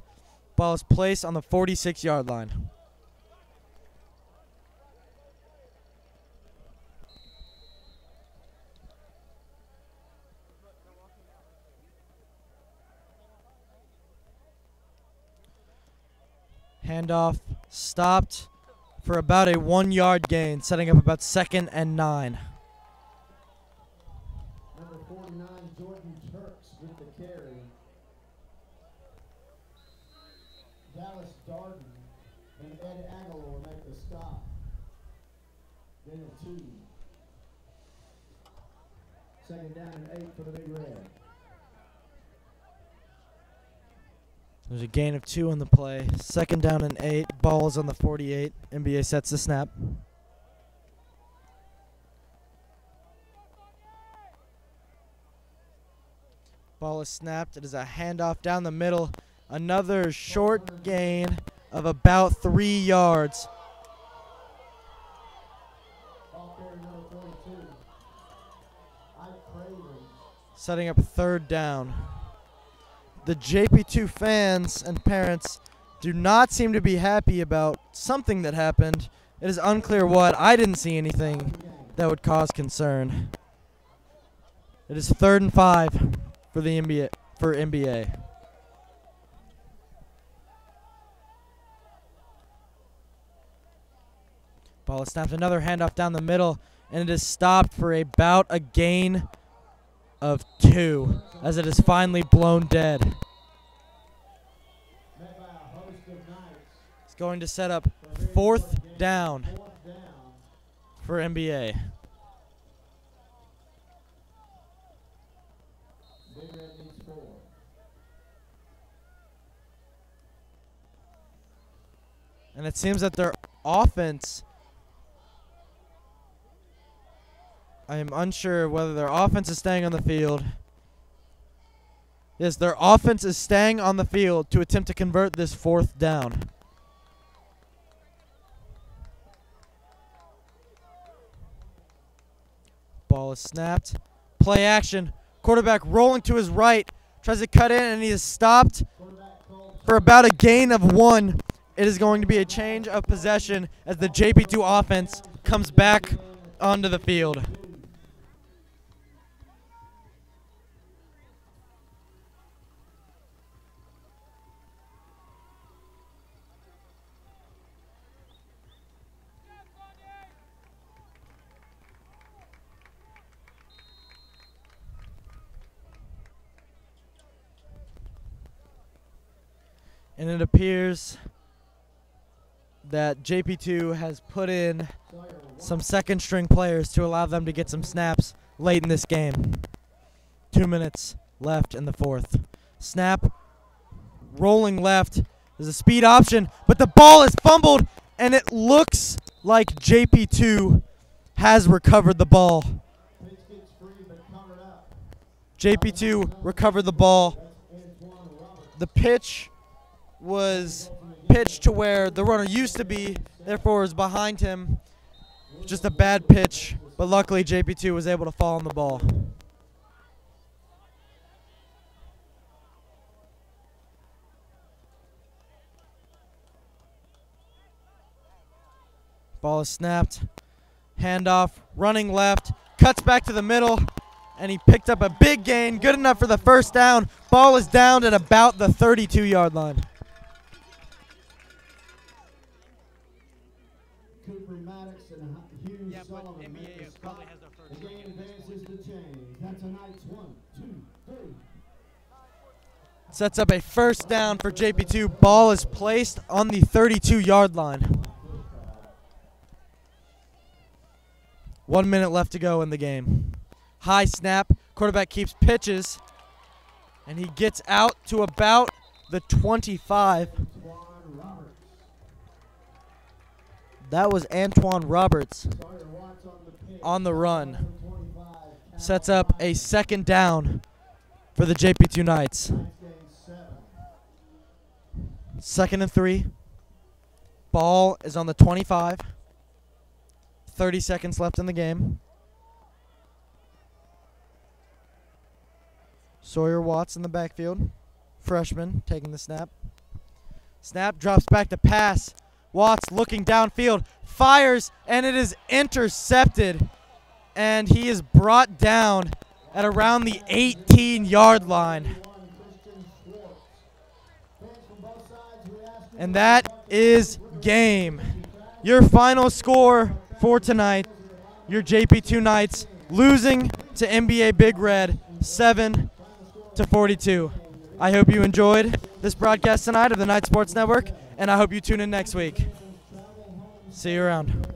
Ball is placed on the 46-yard line. Handoff stopped for about a 1-yard gain, setting up about 2nd and 9. Number 49, Jordan Turks with the carry. Dallas Darden and Ed Aguilar make the stop. Then a 2. 2nd down and 8 for the Big Red. There's a gain of 2 on the play. 2nd down and 8. Ball is on the 48. NBA sets the snap. Ball is snapped. It is a handoff down the middle. Another short gain of about 3 yards. Ball carrier number 42. Ike Craven. Setting up 3rd down. The JP2 fans and parents do not seem to be happy about something that happened. It is unclear what. I didn't see anything that would cause concern. It is 3rd and 5 for the NBA. Ball is snapped. Another handoff down the middle, and it is stopped for about a gain of 2 as it is finally blown dead. It's going to set up 4th down for NBA. And it seems that their offense I am unsure whether their offense is staying on the field. Yes, their offense is staying on the field to attempt to convert this 4th down. Ball is snapped. Play action. Quarterback rolling to his right. Tries to cut in, and he is stopped for about a gain of 1. It is going to be a change of possession as the JP2 offense comes back onto the field. And it appears that JP2 has put in some second-string players to allow them to get some snaps late in this game. 2 minutes left in the 4th. Snap, rolling left. There's a speed option, but the ball is fumbled, and it looks like JP2 has recovered the ball. JP2 recovered the ball. The pitch was pitched to where the runner used to be, therefore is behind him. Just a bad pitch, but luckily JP2 was able to fall on the ball. Ball is snapped. Handoff, running left, cuts back to the middle, and he picked up a big gain, good enough for the 1st down. Ball is down at about the 32-yard line. Yeah, but MBA probably has their first. The game advances to change. That's a nice 1, 2, 3. Sets up a 1st down for JP2. Ball is placed on the 32-yard line. 1 minute left to go in the game. High snap. Quarterback keeps pitches. And he gets out to about the 25. That was Antoine Roberts on the run. Sets up a 2nd down for the JP2 Knights. 2nd and 3. Ball is on the 25. 30 seconds left in the game. Sawyer Watts in the backfield. Freshman taking the snap. Snap, drops back to pass. Watts looking downfield, fires, and it is intercepted. And he is brought down at around the 18-yard line. And that is game. Your final score for tonight, your JP2 Knights losing to MBA Big Red 7-42. I hope you enjoyed this broadcast tonight of the Knight Sports Network, and I hope you tune in next week. See you around.